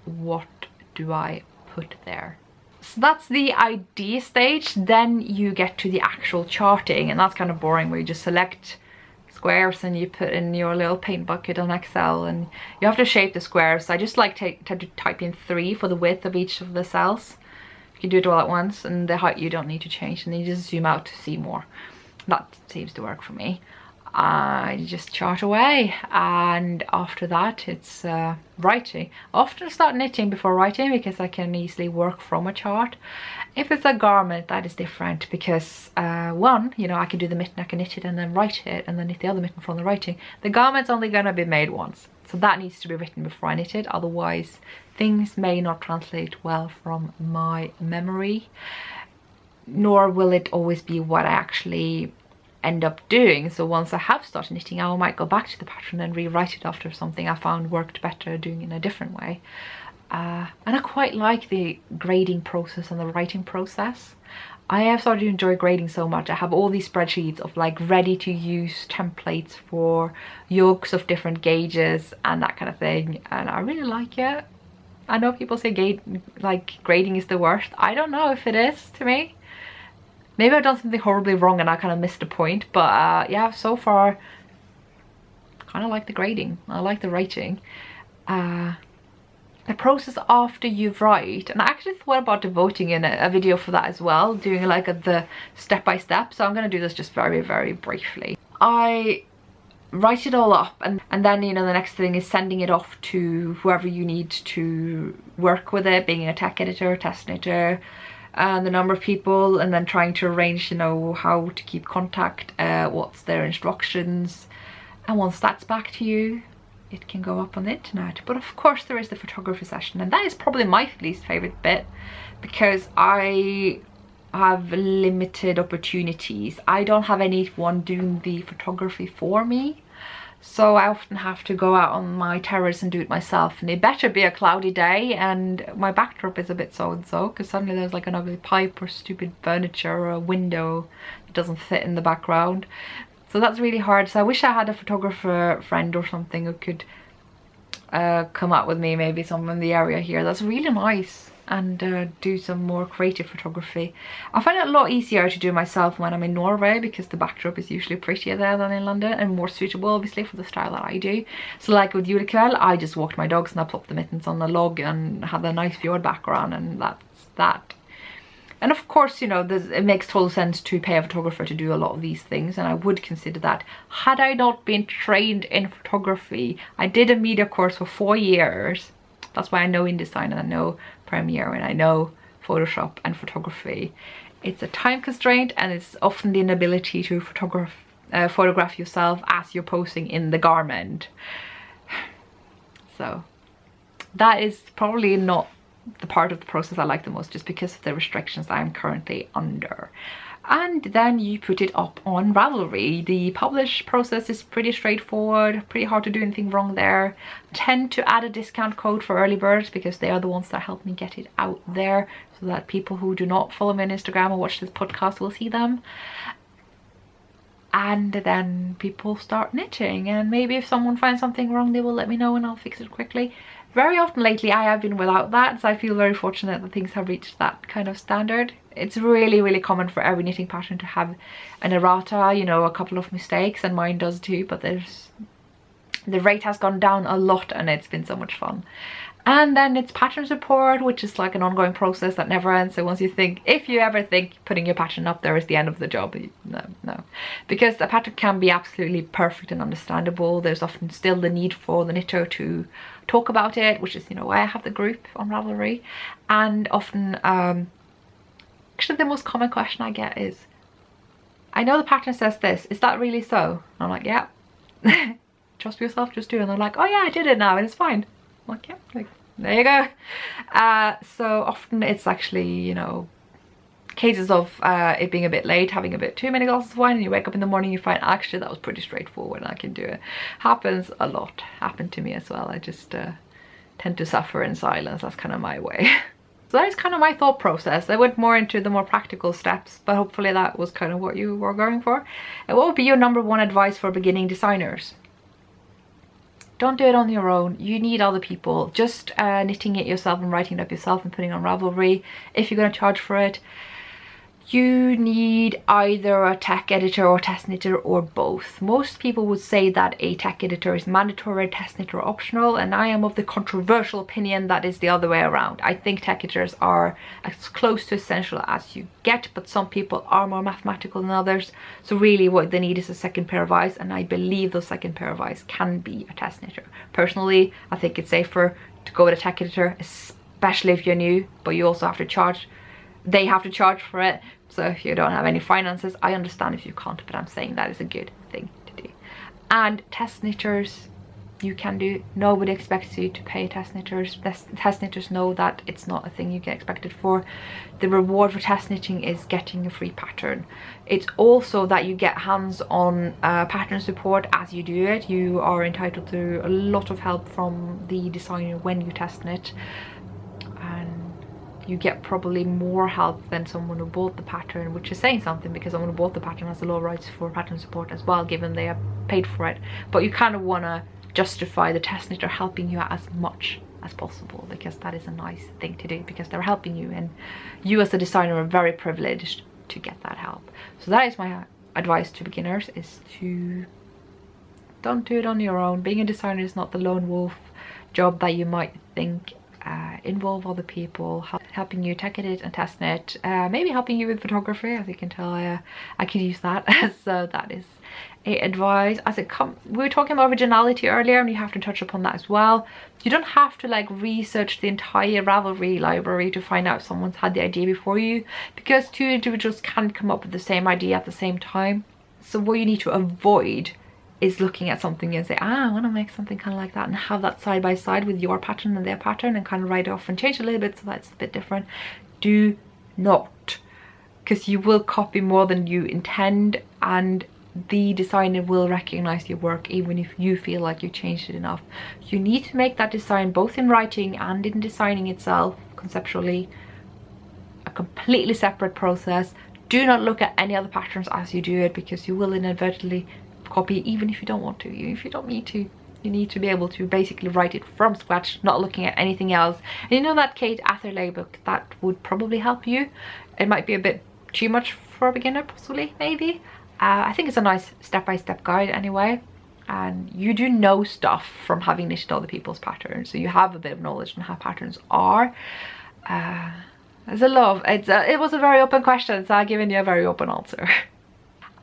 what do I put there? So that's the idea stage. Then you get to the actual charting, and that's kind of boring, where you just select squares and you put in your little paint bucket on Excel and you have to shape the squares. I just like to type in 3 for the width of each of the cells. You can do it all at once, and the height you don't need to change, and then you just zoom out to see more. That seems to work for me. You just chart away, and after that it's writing. I often start knitting before writing because I can easily work from a chart. If it's a garment, that is different because one, you know, I can do the mitten, I can knit it and then write it and then knit the other mitten from the writing. The garment's only gonna be made once, so that needs to be written before I knit it, otherwise things may not translate well from my memory, nor will it always be what I actually end up doing. So once I have started knitting, I might go back to the pattern and rewrite it after something I found worked better doing in a different way. And I quite like the grading process and the writing process. I have started to enjoy grading so much. I have all these spreadsheets of like ready to use templates for yokes of different gauges and that kind of thing, and I really like it. I know people say grading is the worst. I don't know if it is to me. Maybe I've done something horribly wrong and I kind of missed a point, but yeah, so far kind of like the grading. I like the writing. The process after you write, and I actually thought about devoting in a video for that as well, doing like the step-by-step, so I'm going to do this just very, very briefly. I write it all up, and then, you know, the next thing is sending it off to whoever you need to work with it, being a tech editor, test knitter, and the number of people, and then trying to arrange, you know, how to keep contact, what's their instructions, and once that's back to you, it can go up on the internet. But of course there is the photography session, and that is probably my least favorite bit, because I have limited opportunities. I don't have anyone doing the photography for me, so I often have to go out on my terrace and do it myself, and it better be a cloudy day and my backdrop is a bit so and so, because suddenly there's like an ugly pipe or stupid furniture or a window that doesn't fit in the background. So that's really hard. So I wish I had a photographer friend or something who could come out with me, maybe someone in the area here that's really nice, and do some more creative photography. I find it a lot easier to do myself when I'm in Norway, because the backdrop is usually prettier there than in London, and more suitable obviously for the style that I do. So like with Julekveld, I just walked my dogs and I plopped the mittens on the log and had a nice fjord background, and that's that. And of course, you know, it makes total sense to pay a photographer to do a lot of these things, and I would consider that had I not been trained in photography. I did a media course for 4 years. That's why I know InDesign, and I know Premiere, and I know Photoshop and photography. It's a time constraint, and it's often the inability to photograph yourself as you're posing in the garment. So that is probably not the part of the process I like the most, just because of the restrictions I'm currently under. And then you put it up on Ravelry. The publish process is pretty straightforward, pretty hard to do anything wrong there. Tend to add a discount code for early birds, because they are the ones that help me get it out there, so that people who do not follow me on Instagram or watch this podcast will see them. And then people start knitting, and maybe if someone finds something wrong, they will let me know and I'll fix it quickly. Very often lately I have been without that, so I feel very fortunate that things have reached that kind of standard. It's really common for every knitting pattern to have an errata, you know, a couple of mistakes, and mine does too, but the rate has gone down a lot, and it's been so much fun. And then it's pattern support, which is like an ongoing process that never ends. So once you think, if you ever think putting your pattern up there is the end of the job, no. Because the pattern can be absolutely perfect and understandable. There's often still the need for the knitter to talk about it, which is, you know, why I have the group on Ravelry. And often, actually the most common question I get is, I know the pattern says this, is that really so? And I'm like, yeah. Trust yourself, just do it. And they're like, oh yeah, I did it now and it's fine. I'm like, yeah, like, there you go. So often it's actually, you know, cases of it being a bit late, having a bit too many glasses of wine, and you wake up in the morning, you find actually that was pretty straightforward and I can do it. Happens a lot. Happened to me as well. I just tend to suffer in silence. That's kind of my way. So that is kind of my thought process. I went more into the more practical steps, but hopefully that was kind of what you were going for. And what would be your #1 advice for beginning designers? Don't do it on your own. You need other people. Just knitting it yourself and writing it up yourself and putting it on Ravelry, if you're going to charge for it, you need either a tech editor or test knitter, or both. Most people would say that a tech editor is mandatory, test knitter optional, and I am of the controversial opinion that is the other way around. I think tech editors are as close to essential as you get, but some people are more mathematical than others, so really what they need is a second pair of eyes, and I believe those second pair of eyes can be a test knitter. Personally, I think it's safer to go with a tech editor, especially if you're new, but you also have to charge. They have to charge for it. So if you don't have any finances, I understand if you can't, but I'm saying that is a good thing to do. And test knitters, you can do. Nobody expects you to pay test knitters. Test knitters know that it's not a thing you get expected for. The reward for test knitting is getting a free pattern. It's also that you get hands-on pattern support as you do it. You are entitled to a lot of help from the designer when you test knit. You get probably more help than someone who bought the pattern, which is saying something, because someone who bought the pattern has a lot of rights for pattern support as well, given they have paid for it. But you kind of want to justify the test knitter helping you as much as possible, because that is a nice thing to do, because they're helping you, and you as a designer are very privileged to get that help. So that is my advice to beginners, is to don't do it on your own. Being a designer is not the lone wolf job that you might think. Involve other people, helping you tech edit and test knit, maybe helping you with photography, as you can tell. I can use that. So that is a advice. We were talking about originality earlier, and you have to touch upon that as well. You don't have to like research the entire Ravelry library to find out if someone's had the idea before you, because two individuals can't come up with the same idea at the same time. So what you need to avoid is looking at something and say, I want to make something kind of like that, and have that side by side with your pattern and their pattern, and kind of write off and change a little bit so that's a bit different. Do not, because you will copy more than you intend, and the designer will recognize your work even if you feel like you changed it enough. You need to make that design, both in writing and in designing itself conceptually, a completely separate process. Do not look at any other patterns as you do it, because you will inadvertently copy even if you don't want to. If you don't need to, you need to be able to basically write it from scratch, not looking at anything else. And you know that Kate Atherley book, that would probably help you. It might be a bit too much for a beginner, possibly, maybe. I think it's a nice step-by-step guide anyway, and you do know stuff from having knitted other people's patterns, so you have a bit of knowledge on how patterns are. There's a lot of, it was a very open question, so I've given you a very open answer.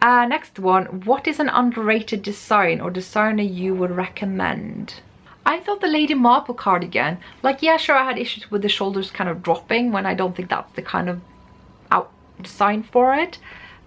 Next one, what is an underrated design or designer you would recommend? I thought the Lady Marple cardigan, like, yeah, sure, I had issues with the shoulders kind of dropping when I don't think that's the kind of design for it,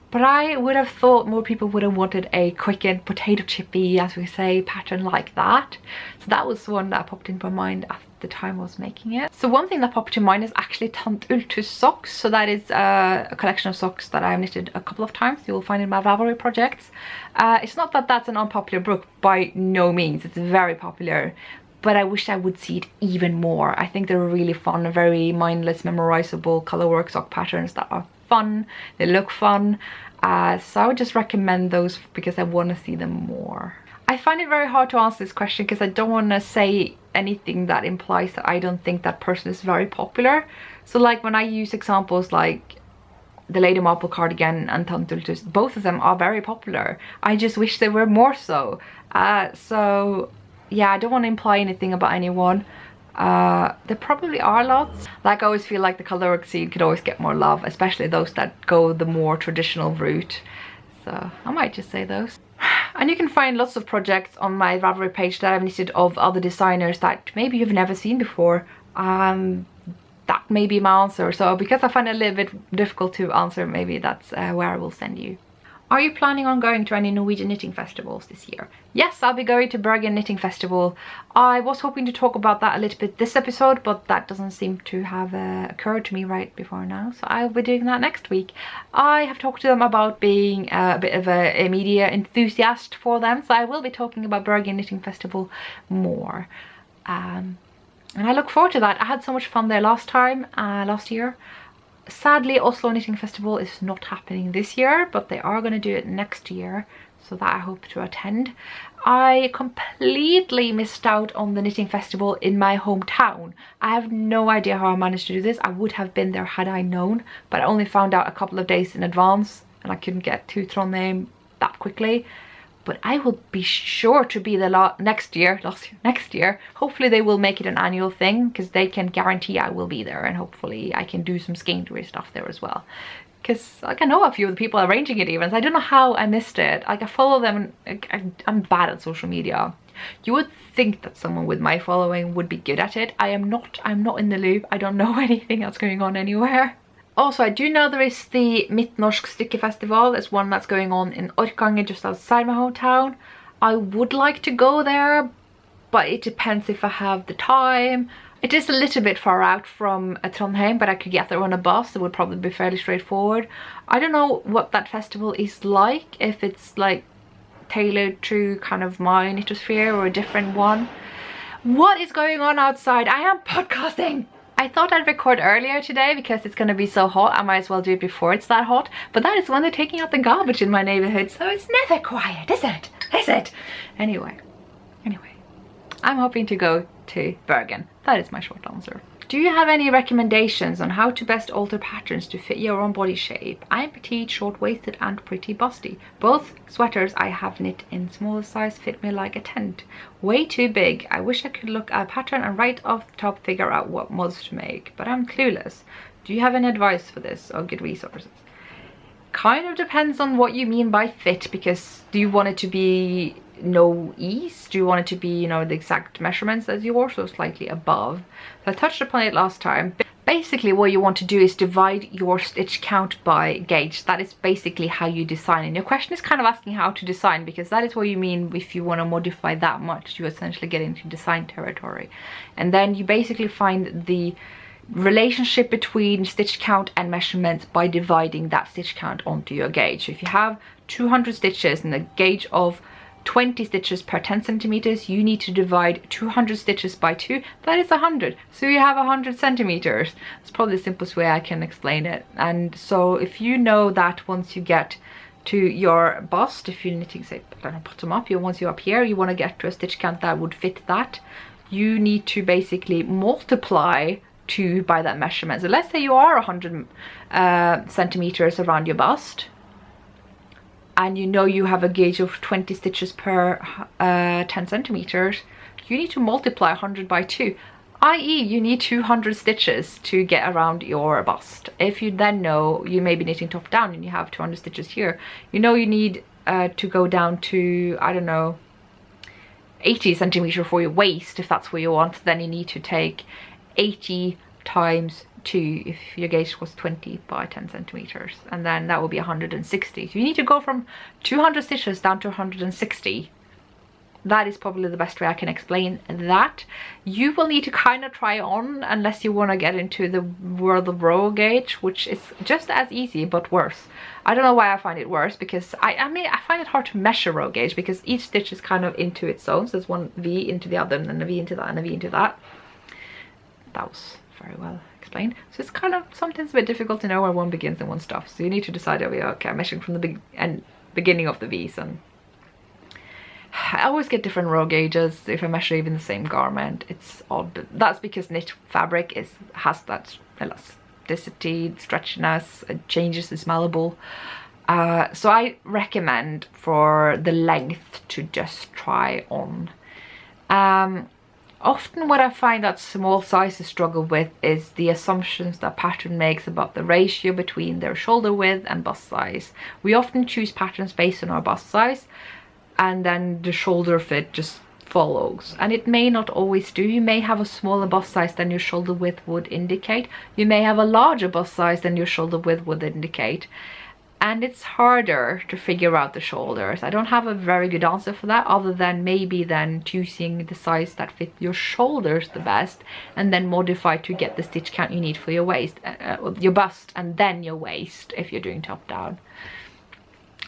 but I would have thought more people would have wanted a quick and potato chippy, as we say, pattern like that. So that was one that popped into my mind at the time I was making it. So one thing that popped to mind is actually Untitled socks. So that is a collection of socks that I've knitted a couple of times. You will find in my Ravelry projects. It's not that that's an unpopular book, by no means. It's very popular, but I wish I would see it even more. I think they're really fun, very mindless, memorizable colorwork sock patterns that are fun, they look fun. So I would just recommend those because I want to see them more. I find it very hard to answer this question because I don't want to say anything that implies that I don't think that person is very popular. So like when I use examples like the Lady Marple cardigan and Untitled, both of them are very popular. I just wish they were more so. So yeah, I don't want to imply anything about anyone. There probably are lots. Like, I always feel like the colorwork scene could always get more love, especially those that go the more traditional route. So I might just say those. And you can find lots of projects on my Ravelry page that I've knitted of other designers that maybe you've never seen before. That may be my answer. So because I find it a little bit difficult to answer, maybe that's where I will send you. Are you planning on going to any Norwegian knitting festivals this year? Yes, I'll be going to Bergen Knitting Festival. I was hoping to talk about that a little bit this episode, but that doesn't seem to have occurred to me right before now, so I'll be doing that next week. I have talked to them about being a bit of a media enthusiast for them, so I will be talking about Bergen Knitting Festival more. And I look forward to that. I had so much fun there last year. Sadly, Oslo Knitting Festival is not happening this year, but they are going to do it next year, so that I hope to attend. I completely missed out on the knitting festival in my hometown. I have no idea how I managed to do this. I would have been there had I known, but I only found out a couple of days in advance, and I couldn't get to Trondheim that quickly. But I will be sure to be there next year. Hopefully they will make it an annual thing, because they can guarantee I will be there, and hopefully I can do some Skeindeer stuff there as well. Because like, I know a few of the people arranging it even, so I don't know how I missed it. Like, I follow them, and I'm bad at social media. You would think that someone with my following would be good at it. I'm not in the loop. I don't know anything that's going on anywhere. Also, I do know there is the Midtnorsk Stykke Festival. There's one that's going on in Orkanger, just outside my hometown. I would like to go there, but it depends if I have the time. It is a little bit far out from Trondheim, but I could get there on a bus. It would probably be fairly straightforward. I don't know what that festival is like, if it's like tailored to kind of my knitosphere or a different one. What is going on outside? I am podcasting! I thought I'd record earlier today because it's going to be so hot. I might as well do it before it's that hot. But that is when they're taking out the garbage in my neighborhood, so it's never quiet, is it? Is it? Anyway, I'm hoping to go to Bergen. That is my short answer. Do you have any recommendations on how to best alter patterns to fit your own body shape? I'm petite, short-waisted and pretty busty. Both sweaters I have knit in smaller size fit me like a tent. Way too big. I wish I could look at a pattern and right off the top figure out what mods to make, but I'm clueless. Do you have any advice for this or good resources? Kind of depends on what you mean by fit, because do you want it to be no ease? Do you want it to be, you know, the exact measurements as yours, or slightly above? So I touched upon it last time. basically what you want to do is divide your stitch count by gauge. That is basically how you design. And your question is kind of asking how to design, because that is what you mean if you want to modify that much. You essentially get into design territory. And then you basically find the relationship between stitch count and measurements by dividing that stitch count onto your gauge. So if you have 200 stitches and a gauge of 20 stitches per 10 centimeters, you need to divide 200 stitches by 2. That is 100. So you have 100 centimeters. It's probably the simplest way I can explain it. And so if you know that once you get to your bust, if you're knitting, say, I don't know, bottom up, once you're up here, you want to get to a stitch count that would fit that, you need to basically multiply 2 by that measurement. So let's say you are 100 centimeters around your bust, and you know you have a gauge of 20 stitches per 10 centimeters, you need to multiply 100 by 2, i.e. you need 200 stitches to get around your bust. If you then know you may be knitting top down and you have 200 stitches here, you know you need to go down to, I don't know, 80 centimeters for your waist, if that's what you want. Then you need to take 80 times 2 if your gauge was 20 by 10 centimeters, and then that will be 160. So you need to go from 200 stitches down to 160. That is probably the best way I can explain that. You will need to kind of try on, unless you want to get into the world of row gauge, which is just as easy but worse. I don't know why I find it worse, because I mean I find it hard to measure row gauge, because each stitch is kind of into its own. So there's one V into the other, and then a V into that, and a V into that. That was very well explained. So it's kind of sometimes a bit difficult to know where one begins and one stops. So you need to decide, okay, I'm measuring from the beginning of the V's, and I always get different row gauges if I measure even the same garment. It's odd. That's because knit fabric has that elasticity, stretchiness, it changes, it's malleable. So I recommend for the length to just try on. Often what I find that small sizes struggle with is the assumptions that pattern makes about the ratio between their shoulder width and bust size. We often choose patterns based on our bust size, and then the shoulder fit just follows, and it may not always do. You may have a smaller bust size than your shoulder width would indicate. You may have a larger bust size than your shoulder width would indicate, and it's harder to figure out the shoulders. I don't have a very good answer for that, other than maybe then choosing the size that fits your shoulders the best, and then modify to get the stitch count you need for your waist, your bust, and then your waist if you're doing top down.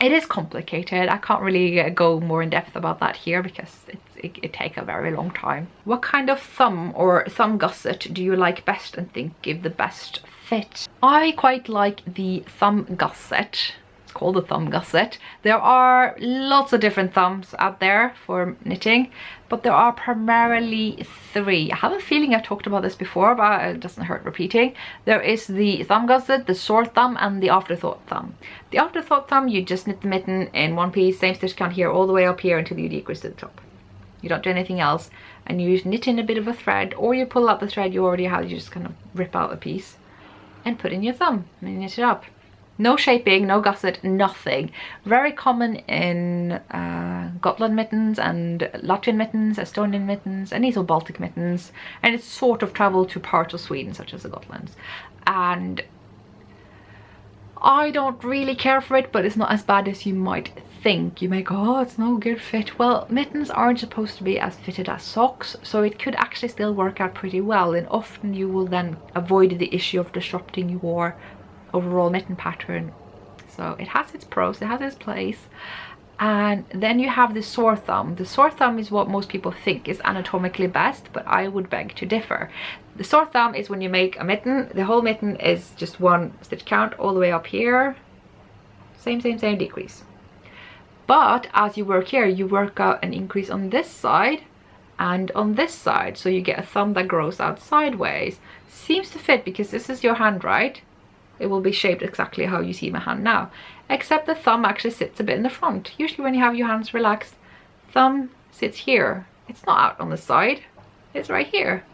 It is complicated. I can't really go more in depth about that here, because it takes a very long time. What kind of thumb or thumb gusset do you like best and think give the best fit? I quite like the thumb gusset. It's called the thumb gusset. There are lots of different thumbs out there for knitting, but there are primarily 3. I have a feeling I've talked about this before, but it doesn't hurt repeating. There is the thumb gusset, the sword thumb, and the afterthought thumb. The afterthought thumb, you just knit the mitten in one piece, same stitch count here all the way up here until you decrease to the top. You don't do anything else, and you knit in a bit of a thread, or you pull out the thread you already have. You just kind of rip out a piece and put in your thumb and knit it up. No shaping, no gusset, nothing. Very common in Gotland mittens and Latvian mittens, Estonian mittens, and these are Baltic mittens, and it's sort of traveled to parts of Sweden such as the Gotlands. And I don't really care for it, but it's not as bad as you might think. You may go, oh, it's no good fit. Well, mittens aren't supposed to be as fitted as socks, so it could actually still work out pretty well, and often you will then avoid the issue of disrupting your overall mitten pattern. So it has its pros, it has its place. And then you have the sword thumb. The sword thumb is what most people think is anatomically best, but I would beg to differ. The sword thumb is when you make a mitten, the whole mitten is just one stitch count all the way up here. Same decrease. But as you work here, you work out an increase on this side and on this side. So you get a thumb that grows out sideways. Seems to fit because this is your hand, right? It will be shaped exactly how you see my hand now, except the thumb actually sits a bit in the front. Usually when you have your hands relaxed, thumb sits here. It's not out on the side, it's right here.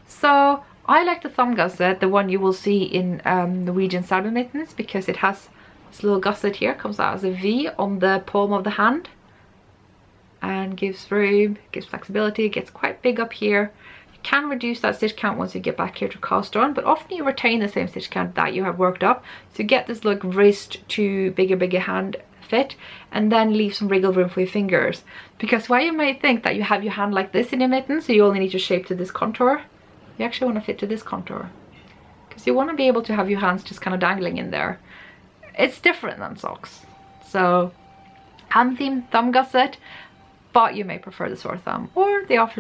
So I like the thumb gusset, the one you will see in Norwegian saddle mittens, because it has this little gusset here, comes out as a V on the palm of the hand and gives room, gives flexibility, gets quite big up here. You You can reduce that stitch count once you get back here to cast on, but often you retain the same stitch count that you have worked up to get this look wrist to bigger hand fit, and then leave some wriggle room for your fingers. Because while you might think that you have your hand like this in your mitten, so you only need to shape to this contour, you actually want to fit to this contour, because you want to be able to have your hands just kind of dangling in there. It's different than socks. So hand thumb gusset, but you may prefer the short thumb or the off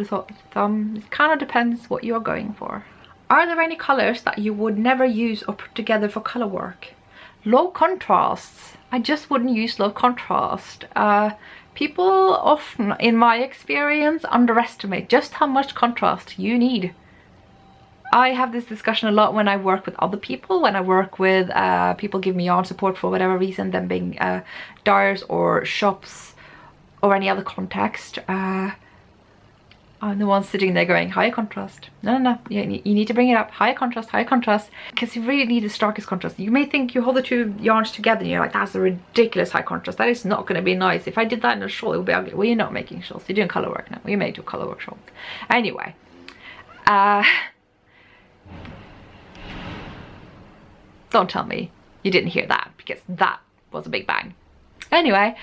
thumb. It kind of depends what you're going for. Are there any colors that you would never use or put together for color work? Low contrasts. I just wouldn't use low contrast. People often, in my experience, underestimate just how much contrast you need. I have this discussion a lot when I work with other people, when I work with people give me yarn support for whatever reason, them being dyers or shops or any other context. I'm the one sitting there going, higher contrast. No, you need to bring it up. Higher contrast, because you really need the starkest contrast. You may think you hold the two yarns together and you're like, that's a ridiculous high contrast. That is not going to be nice. If I did that in a shawl, it would be ugly. Well, you're not making shawls. You're doing color work now. You may do color work shawl. Anyway. Don't tell me you didn't hear that, because that was a big bang. Anyway,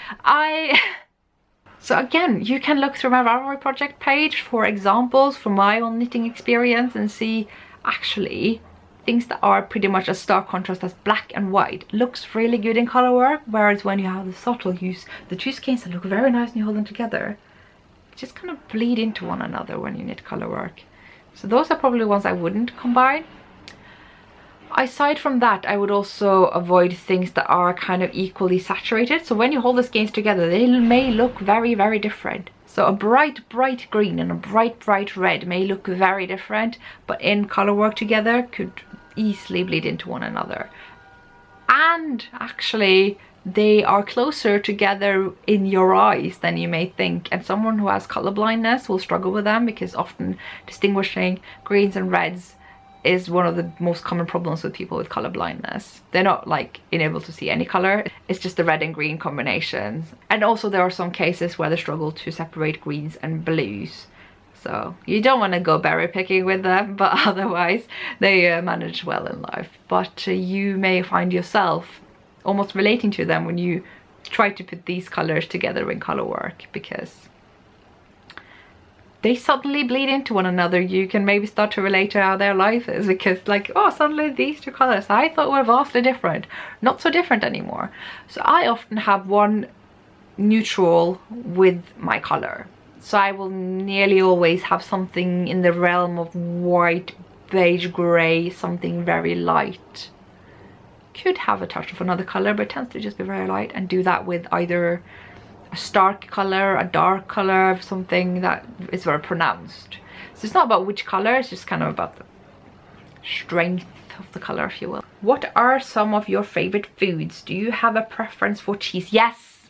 so again, you can look through my Ravelry project page for examples from my own knitting experience and see actually things that are pretty much a stark contrast as black and white looks really good in color work, whereas when you have the subtle use, the two skeins that look very nice when you hold them together, just kind of bleed into one another when you knit color work. So those are probably ones I wouldn't combine. Aside from that, I would also avoid things that are kind of equally saturated. So when you hold the skeins together, they may look very different. So a bright green and a bright red may look very different, but in color work together could easily bleed into one another. And actually, they are closer together in your eyes than you may think. And someone who has color blindness will struggle with them, because often distinguishing greens and reds is one of the most common problems with people with color blindness. They're not like unable to see any color, it's just the red and green combinations. And also there are some cases where they struggle to separate greens and blues. So you don't want to go berry picking with them, but otherwise they manage well in life. But you may find yourself almost relating to them when you try to put these colors together in color work, because they suddenly bleed into one another. You can maybe start to relate to how their life is, because like, oh, suddenly these two colors I thought were vastly different, not so different anymore. So I often have one neutral with my color. So I will nearly always have something in the realm of white, beige, grey, something very light. Could have a touch of another color, but it tends to just be very light, and do that with either a stark color, a dark color, something that is very pronounced. So it's not about which color, it's just kind of about the strength of the color, if you will. What are some of your favorite foods? Do you have a preference for cheese? Yes!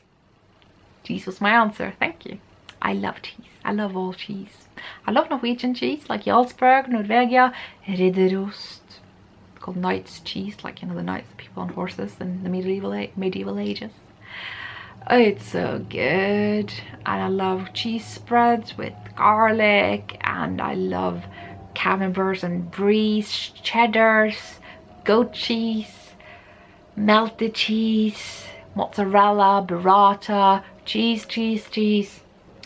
Cheese was my answer, thank you. I love cheese. I love all cheese. I love Norwegian cheese, like Jarlsberg, Norvegia, Ridderost, called knight's cheese, like, you know, the knights, people on horses in the medieval ages. It's so good. And I love cheese spreads with garlic, and I love camemberts and bries, cheddars, goat cheese, melted cheese, mozzarella, burrata, cheese.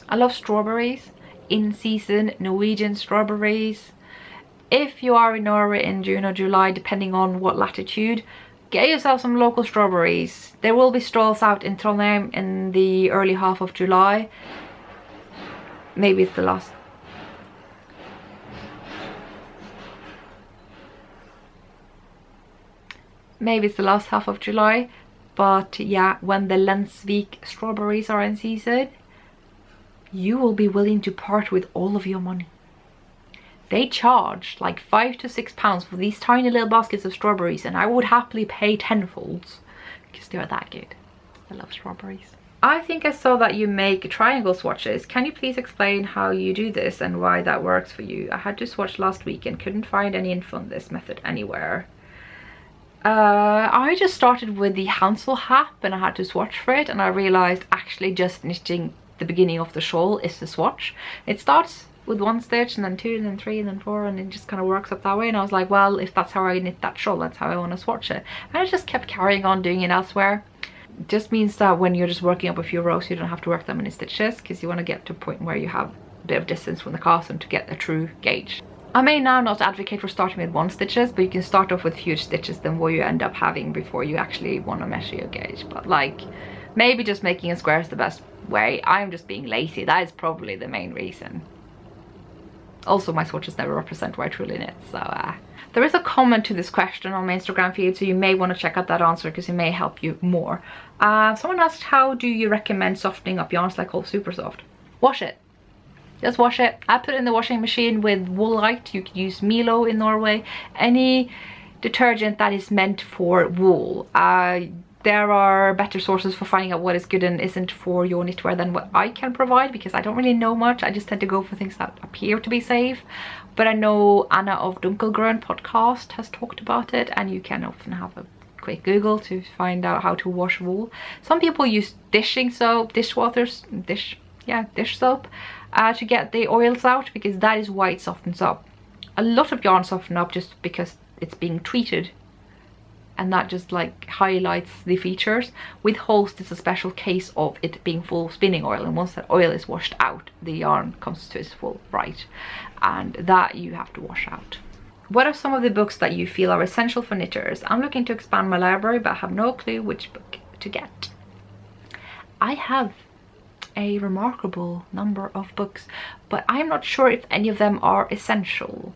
I love strawberries, in season Norwegian strawberries. If you are in Norway in June or July, depending on what latitude, get yourself some local strawberries. There will be stalls out in Trondheim in the early half of July. Maybe it's the last. Maybe it's the last half of July. But yeah, when the Lensvik strawberries are in season, you will be willing to part with all of your money. They charge like £5 to £6 for these tiny little baskets of strawberries, and I would happily pay tenfolds because they're that good. I love strawberries. I think I saw that you make triangle swatches. Can you please explain how you do this and why that works for you? I had to swatch last week and couldn't find any info on this method anywhere. I just started with the Hansel hat and I had to swatch for it, and I realized actually just knitting the beginning of the shawl is the swatch. It starts with 1 stitch, and then 2, and then 3, and then 4, and it just kind of works up that way. And I was like, well, if that's how I knit that shawl, that's how I want to swatch it. And I just kept carrying on doing it elsewhere. It just means that when you're just working up a few rows, you don't have to work that many stitches, because you want to get to a point where you have a bit of distance from the cast to get a true gauge. I may now not advocate for starting with 1 stitches, but you can start off with fewer stitches than what you end up having before you actually want to measure your gauge. But like, maybe just making a square is the best way. I'm just being lazy. That is probably the main reason. Also, my swatches never represent where I truly knit, so there is a comment to this question on my Instagram feed, so you may want to check out that answer because it may help you more. Someone asked, how do you recommend softening up yarns like all super soft? Wash it. Just wash it. I put it in the washing machine with Woolite. You can use Milo in Norway. Any detergent that is meant for wool. There are better sources for finding out what is good and isn't for your knitwear than what I can provide, because I don't really know much. I just tend to go for things that appear to be safe. But I know Anna of Dunkelgrön podcast has talked about it, and you can often have a quick Google to find out how to wash wool. Some people use dishing soap, dish soap, to get the oils out, because that is why it softens up. A lot of yarn soften up just because it's being treated, and that just like highlights the features. With Holst, it's a special case of it being full spinning oil, and once that oil is washed out, the yarn comes to its full right, and that you have to wash out. What are some of the books that you feel are essential for knitters? I'm looking to expand my library, but I have no clue which book to get. I have a remarkable number of books, but I'm not sure if any of them are essential.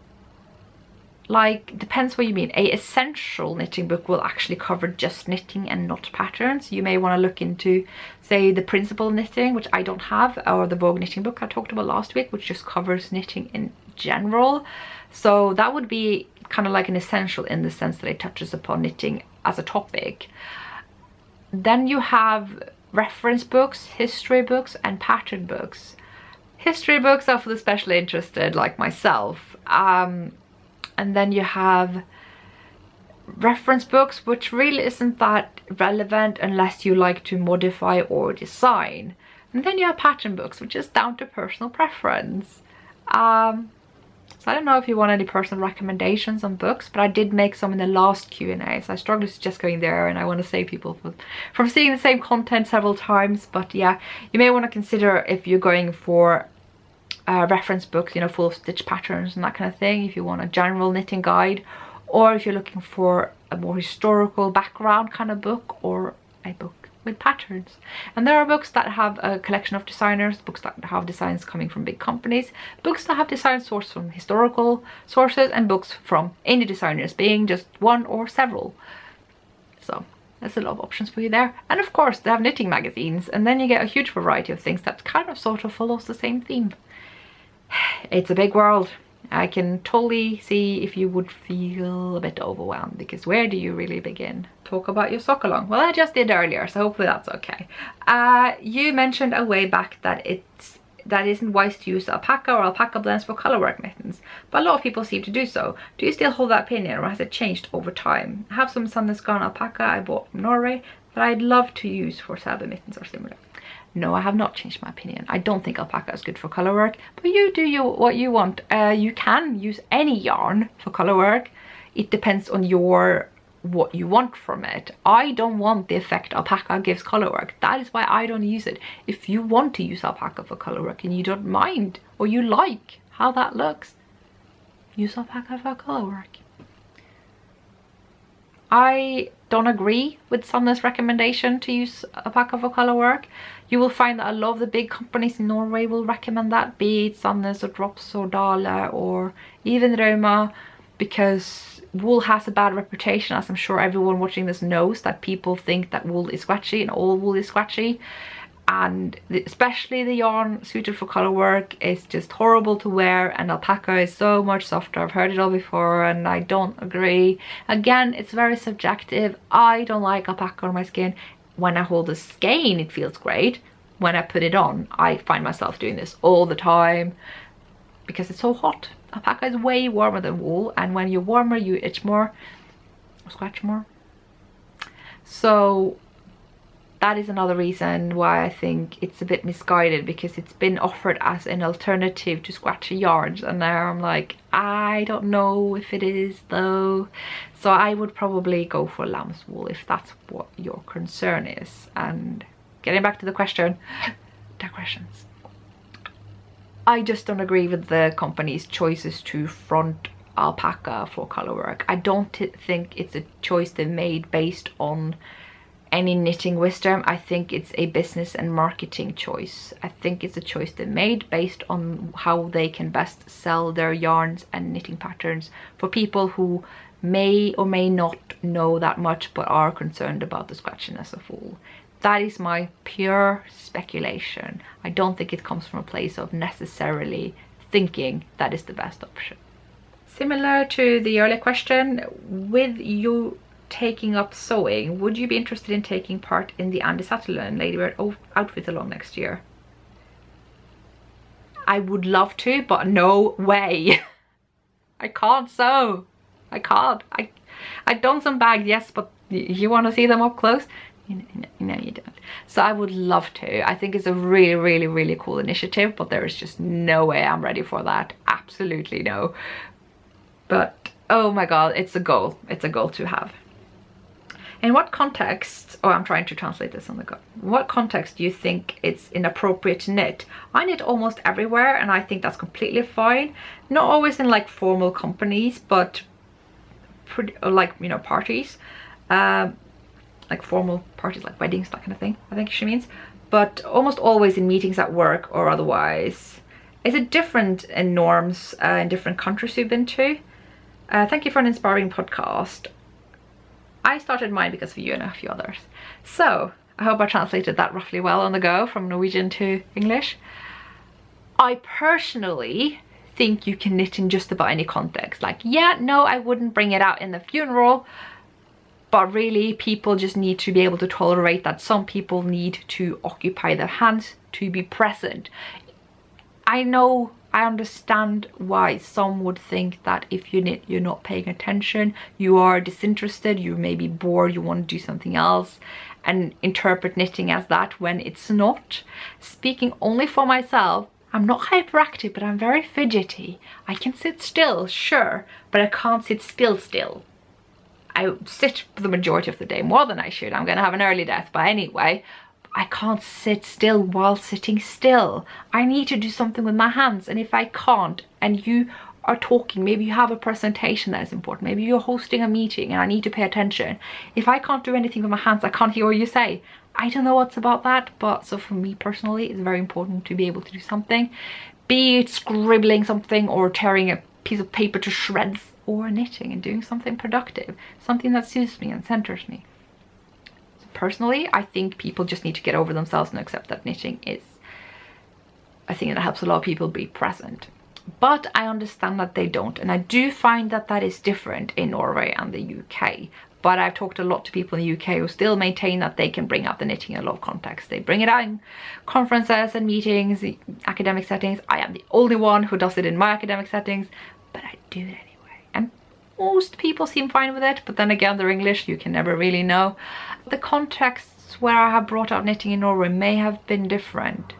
Like, depends what you mean. A essential knitting book will actually cover just knitting and not patterns. You may want to look into, say, the Principle Knitting, which I don't have, or the Vogue knitting book I talked about last week, which just covers knitting in general. So that would be kind of like an essential in the sense that it touches upon knitting as a topic. Then you have reference books, history books, and pattern books. History books are for the specially interested like myself. And then you have reference books, which really isn't that relevant unless you like to modify or design. And then you have pattern books, which is down to personal preference. So I don't know if you want any personal recommendations on books, but I did make some in the last Q&A, so I struggle to just going there, and I want to save people from seeing the same content several times. But yeah, you may want to consider if you're going for reference books, you know, full of stitch patterns and that kind of thing, if you want a general knitting guide, or if you're looking for a more historical background kind of book, or a book with patterns. And there are books that have a collection of designers, books that have designs coming from big companies, books that have designs sourced from historical sources, and books from indie designers, being just one or several. So there's a lot of options for you there. And of course they have knitting magazines, and then you get a huge variety of things that kind of sort of follows the same theme. It's a big world. I can totally see if you would feel a bit overwhelmed, because where do you really begin? Talk about your sock along. Well, I just did earlier, so hopefully that's okay. You mentioned a way back that it isn't wise to use alpaca or alpaca blends for colorwork mittens, but a lot of people seem to do so. Do you still hold that opinion, or has it changed over time? I have some Sandnes garn alpaca I bought from Norway that I'd love to use for Selby mittens or similar. No, I have not changed my opinion. I don't think alpaca is good for colorwork, but you do what you want. You can use any yarn for colorwork. It depends on what you want from it. I don't want the effect alpaca gives colorwork. That is why I don't use it. If you want to use alpaca for colorwork and you don't mind, or you like how that looks, use alpaca for colorwork. I don't agree with Sandnes' recommendation to use alpaca for colorwork. You will find that a lot of the big companies in Norway will recommend that, be it Sandnes or Drops or Dale or even Rauma, because wool has a bad reputation, as I'm sure everyone watching this knows, that people think that wool is scratchy, and all wool is scratchy. And especially the yarn suited for colorwork is just horrible to wear, and alpaca is so much softer. I've heard it all before, and I don't agree. Again, it's very subjective. I don't like alpaca on my skin. When I hold a skein, it feels great. When I put it on, I find myself doing this all the time because it's so hot. Alpaca is way warmer than wool, and when you're warmer, you itch more or scratch more. So that is another reason why I think it's a bit misguided, because it's been offered as an alternative to scratchy yarns, and now I'm like, I don't know if it is though. So I would probably go for lamb's wool if that's what your concern is. And getting back to the question, digressions. I just don't agree with the company's choices to front alpaca for color work. I don't think it's a choice they made based on any knitting wisdom. I think it's a business and marketing choice. I think it's a choice they made based on how they can best sell their yarns and knitting patterns for people who may or may not know that much but are concerned about the scratchiness of wool. That is my pure speculation. I don't think it comes from a place of necessarily thinking that is the best option. Similar to the earlier question, with you taking up sewing, would you be interested in taking part in the Andy Satterlund Ladybird outfit along next year? I would love to, but no way. I can't sew. I can't. I've done some bags, yes, but you want to see them up close? No, you don't. So I would love to. I think it's a really, really, really cool initiative, but there is just no way I'm ready for that. Absolutely no. But oh my god, it's a goal. It's a goal to have. In what context, oh, I'm trying to translate this on the go. In what context do you think it's inappropriate to knit? I knit almost everywhere, and I think that's completely fine. Not always in like formal companies, but pretty, like, you know, parties. Like formal parties, like weddings, that kind of thing, I think she means. But almost always in meetings at work or otherwise. Is it different in norms in different countries you've been to? Thank you for an inspiring podcast. I started mine because of you and a few others. So I hope I translated that roughly well on the go from Norwegian to English. I personally think you can knit in just about any context. Like, yeah, no, I wouldn't bring it out in the funeral, but really people just need to be able to tolerate that some people need to occupy their hands to be present. I know, I understand why some would think that if you knit, you're not paying attention, you are disinterested, you may be bored, you want to do something else, and interpret knitting as that when it's not. Speaking only for myself, I'm not hyperactive, but I'm very fidgety. I can sit still, sure, but I can't sit still. I sit for the majority of the day, more than I should. I'm gonna have an early death, but anyway, I can't sit still while sitting still. I need to do something with my hands, and if I can't, and you are talking, maybe you have a presentation that is important, maybe you're hosting a meeting and I need to pay attention. If I can't do anything with my hands, I can't hear what you say. I don't know what's about that, but so for me personally, it's very important to be able to do something. Be it scribbling something or tearing a piece of paper to shreds, or knitting and doing something productive, something that suits me and centers me. So personally, I think people just need to get over themselves and accept that knitting is a thing that helps a lot of people be present. But I understand that they don't, and I do find that that is different in Norway and the UK. But I've talked a lot to people in the UK who still maintain that they can bring out the knitting in a lot of contexts. They bring it out in conferences and meetings, academic settings. I am the only one who does it in my academic settings, but I do it anyway. And most people seem fine with it, but then again, they're English, you can never really know. The contexts where I have brought out knitting in Norway may have been different.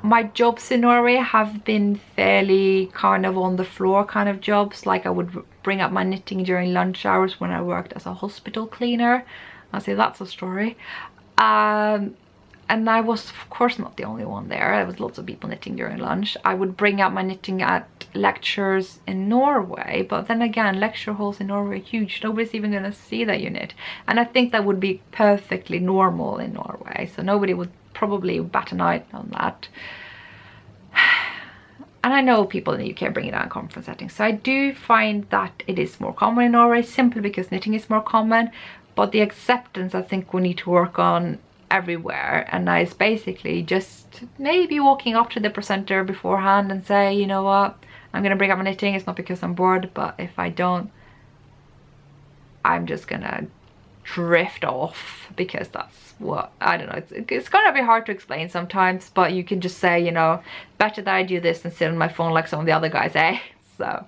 My jobs in Norway have been fairly kind of on the floor kind of jobs. Like I would bring up my knitting during lunch hours when I worked as a hospital cleaner. I'll say that's a story. And I was of course not the only one there. There was lots of people knitting during lunch. I would bring out my knitting at lectures in Norway, but then again, lecture halls in Norway are huge. Nobody's even gonna see that you knit. And I think that would be perfectly normal in Norway. So nobody would probably bat an eye on that. And I know people in the UK bring it out in conference settings. So I do find that it is more common in Norway simply because knitting is more common. But the acceptance I think we need to work on everywhere, and that is basically just maybe walking up to the presenter beforehand and say, you know what, I'm gonna bring up my knitting. It's not because I'm bored, but if I don't, I'm just gonna drift off, because that's what, I don't know, it's gonna be hard to explain sometimes, but you can just say, you know, better that I do this than sit on my phone like some of the other guys, eh? So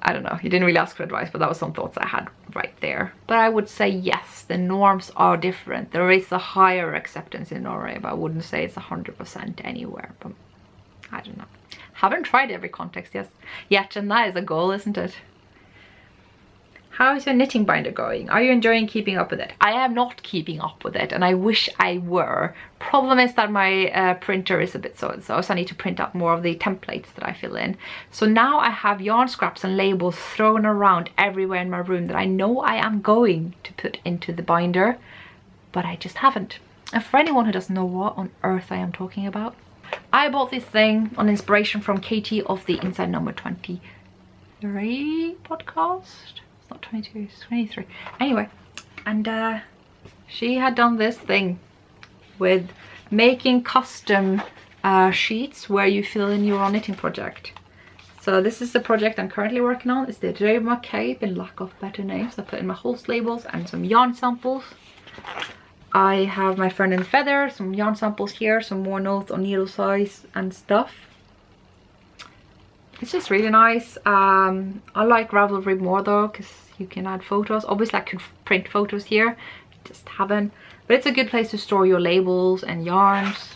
I don't know, you didn't really ask for advice, but that was some thoughts I had right there. But I would say yes, the norms are different. There is a higher acceptance in Norway, but I wouldn't say it's 100% anywhere. But I don't know. Haven't tried every context yet, and that is a goal, isn't it? How is your knitting binder going? Are you enjoying keeping up with it? I am not keeping up with it, and I wish I were. Problem is that my printer is a bit so I need to print out more of the templates that I fill in. So now I have yarn scraps and labels thrown around everywhere in my room that I know I am going to put into the binder, but I just haven't. And for anyone who doesn't know what on earth I am talking about, I bought this thing on inspiration from Katie of the Inside Number 23 podcast. 22, it's 23 anyway, and she had done this thing with making custom sheets where you fill in your knitting project. So this is the project I'm currently working on. It's the Drema Cape, in lack of better names. I put in my host labels and some yarn samples. I have my Fern and Feather, some yarn samples here, some more notes on needle size and stuff. It's just really nice. I like Ravelry more though, because you can add photos. Obviously I could print photos here, just haven't. But it's a good place to store your labels and yarns.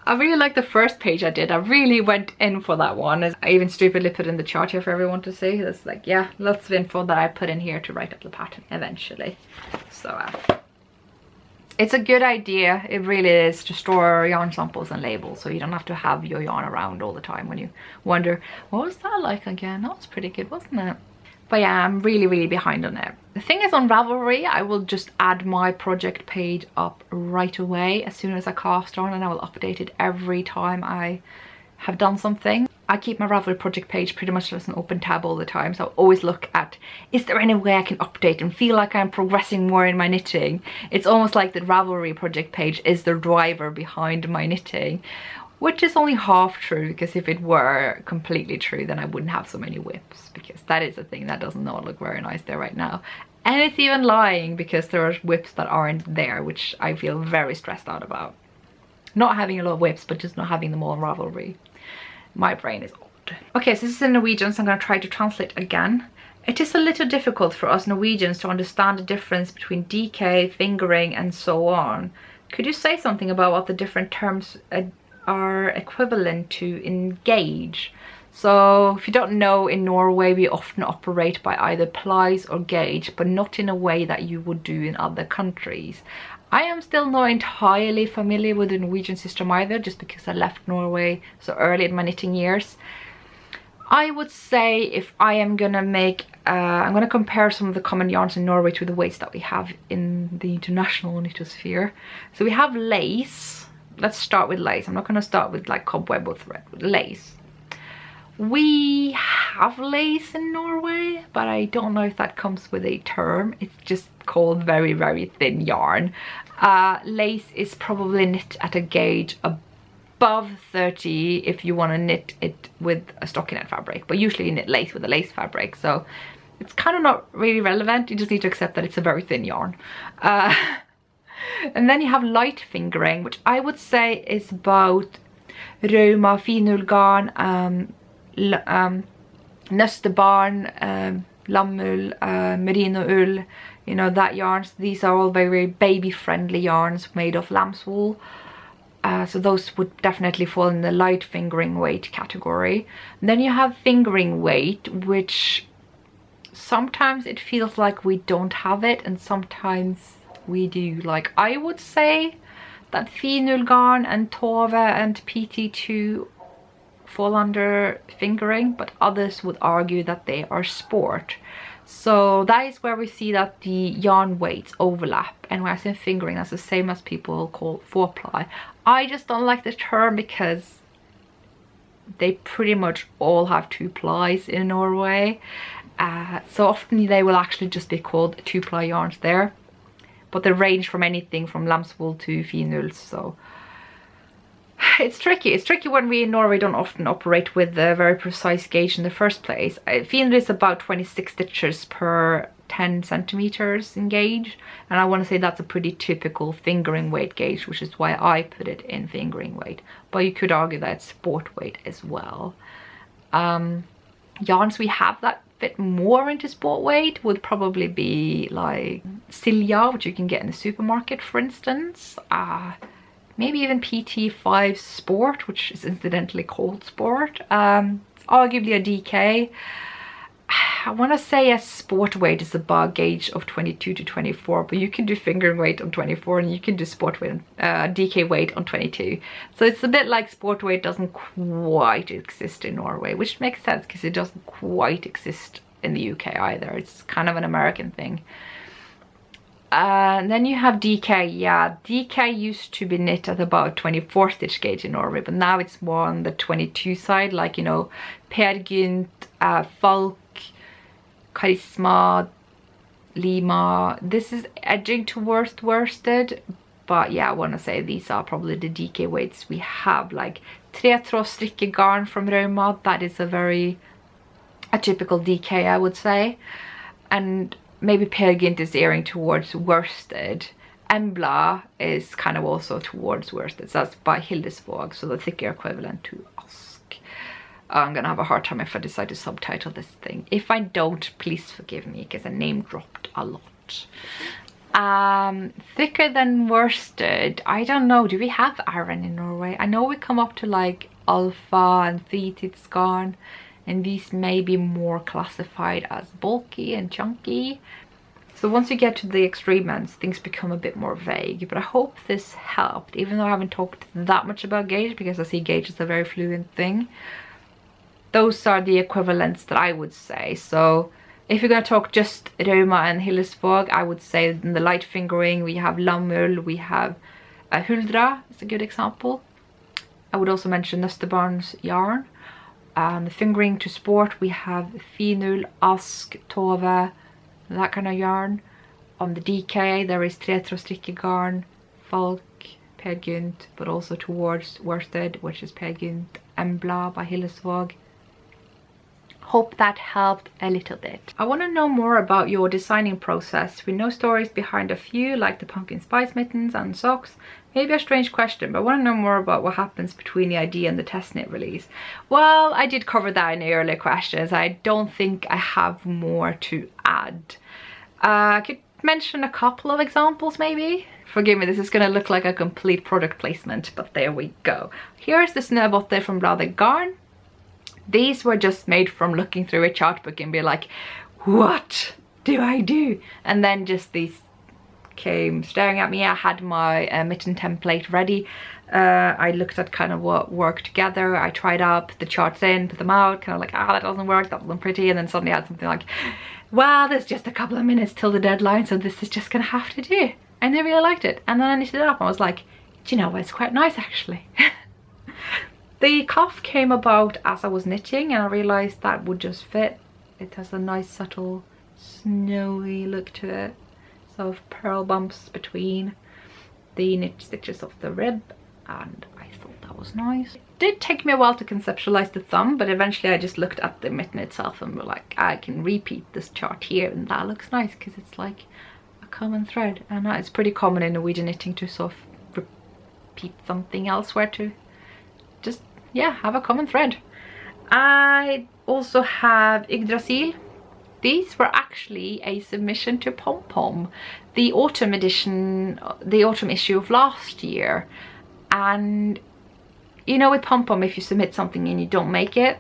I really like the first page I did. I really went in for that one. I even stupidly put in the chart here for everyone to see. It's like, yeah, lots of info that I put in here to write up the pattern eventually. So it's a good idea, it really is, to store yarn samples and labels, so you don't have to have your yarn around all the time when you wonder, what was that like again? That was pretty good, wasn't it? But yeah, I'm really behind on it. The thing is, on Ravelry, I will just add my project page up right away as soon as I cast on, and I will update it every time I have done something. I keep my Ravelry project page pretty much as an open tab all the time, so I always look at, is there any way I can update and feel like I'm progressing more in my knitting? It's almost like the Ravelry project page is the driver behind my knitting, which is only half true, because if it were completely true, then I wouldn't have so many whips, because that is a thing that does not look very nice there right now. And it's even lying, because there are whips that aren't there, which I feel very stressed out about. Not having a lot of whips, but just not having them all on Ravelry. My brain is odd. Okay, so this is in Norwegian, so I'm going to try to translate again. It is a little difficult for us Norwegians to understand the difference between DK, fingering, and so on. Could you say something about what the different terms are equivalent to in gauge? So if you don't know, in Norway we often operate by either plies or gauge, but not in a way that you would do in other countries. I am still not entirely familiar with the Norwegian system either, just because I left Norway so early in my knitting years. I would say, if I am gonna make, I'm gonna compare some of the common yarns in Norway to the weights that we have in the international knitosphere. So we have lace. Let's start with lace. I'm not gonna start with like cobweb or thread, with lace. We have lace in Norway, but I don't know if that comes with a term. It's just called very thin yarn. Lace is probably knit at a gauge above 30 if you want to knit it with a stockinette fabric, but usually you knit lace with a lace fabric, so it's kind of not really relevant. You just need to accept that it's a very thin yarn. And then you have light fingering, which I would say is about Rauma, finull garn, nøstebarn, lammull, merino ull, you know, that yarns. These are all very baby friendly yarns made of lamb's wool. So those would definitely fall in the light fingering weight category. And then you have fingering weight, which sometimes it feels like we don't have it and sometimes we do. Like, I would say that finull garn and Tove and PT2 fall under fingering, but others would argue that they are sport. So that is where we see that the yarn weights overlap, and when I say fingering, that's the same as people call 4-ply. I just don't like the term because they pretty much all have 2 plies in Norway, so often they will actually just be called 2-ply yarns there, but they range from anything from lamb's wool to finull. So it's tricky. It's tricky when we in Norway don't often operate with a very precise gauge in the first place. Finull is about 26 stitches per 10 centimeters in gauge, and I want to say that's a pretty typical fingering weight gauge, which is why I put it in fingering weight. But you could argue that it's sport weight as well. Yarns we have that fit more into sport weight would probably be like Silja, which you can get in the supermarket, for instance. Maybe even PT5 Sport, which is incidentally called Sport. It's arguably a DK. I want to say a sport weight is a bar gauge of 22 to 24, but you can do finger weight on 24 and you can do sport weight, DK weight on 22. So it's a bit like sport weight doesn't quite exist in Norway, which makes sense because it doesn't quite exist in the UK either. It's kind of an American thing. And then you have DK. Yeah, DK used to be knit at about 24 stitch gauge in Norway, but now it's more on the 22 side, like, you know, Per Gynt, Falk, Charisma, Lima. This is edging towards worsted, but yeah, I want to say these are probably the DK weights we have. Like Tretråd strikke garn from Rauma, that is a typical DK, I would say. And maybe Per Gynt is earring towards worsted. Embla is kind of also towards worsted, so that's by Hildesvåg, so the thicker equivalent to Ask. I'm gonna have a hard time if I decide to subtitle this thing. If I don't, please forgive me, because I name dropped a lot. Thicker than worsted, I don't know, do we have iron in Norway? I know we come up to like alpha and Thetis garn, and these may be more classified as bulky and chunky. So once you get to the extreme ends, things become a bit more vague, but I hope this helped, even though I haven't talked that much about gauge, because I see gauge is a very fluid thing. Those are the equivalents that I would say. So if you're going to talk just Rauma and Hildesvåg, I would say in the light fingering we have Lammull, we have Huldra, is a good example. I would also mention Nøstebarn's yarn. The fingering to sport, we have Finull, Ask, Tove, that kind of yarn. On the DK there is Tretråd strikke garn, Falk, Per Gynt, but also towards worsted, which is Per Gynt, Embla by Hildesvåg. Hope that helped a little bit. I want to know more about your designing process. We know stories behind a few, like the pumpkin spice mittens and socks. Maybe a strange question, but I want to know more about what happens between the idea and the test knit release. Well, I did cover that in the earlier questions. I don't think I have more to add. I could mention a couple of examples maybe. Forgive me, this is going to look like a complete product placement, but there we go. Here's the snöbotte from Bladet garn. These were just made from looking through a chart book and be like, what do I do? And then just these came staring at me. I had my mitten template ready. I looked at kind of what worked together. I tried out, put the charts in, put them out, kind of like, that doesn't work, that wasn't pretty. And then suddenly I had something like, well, there's just a couple of minutes till the deadline, so this is just gonna have to do. And they really liked it. And then I knitted it up and I was like, do you know what, it's quite nice actually. The cuff came about as I was knitting and I realized that would just fit. It has a nice subtle snowy look to it. So pearl bumps between the knit stitches of the rib, and I thought that was nice. It did take me a while to conceptualize the thumb, but eventually I just looked at the mitten itself and was like, I can repeat this chart here and that looks nice because it's like a common thread. And it's pretty common in Norwegian knitting to sort of repeat something elsewhere to just, yeah, have a common thread. I also have Yggdrasil. These were actually a submission to Pom Pom, the autumn edition, the autumn issue of last year. And you know, with Pom Pom, if you submit something and you don't make it,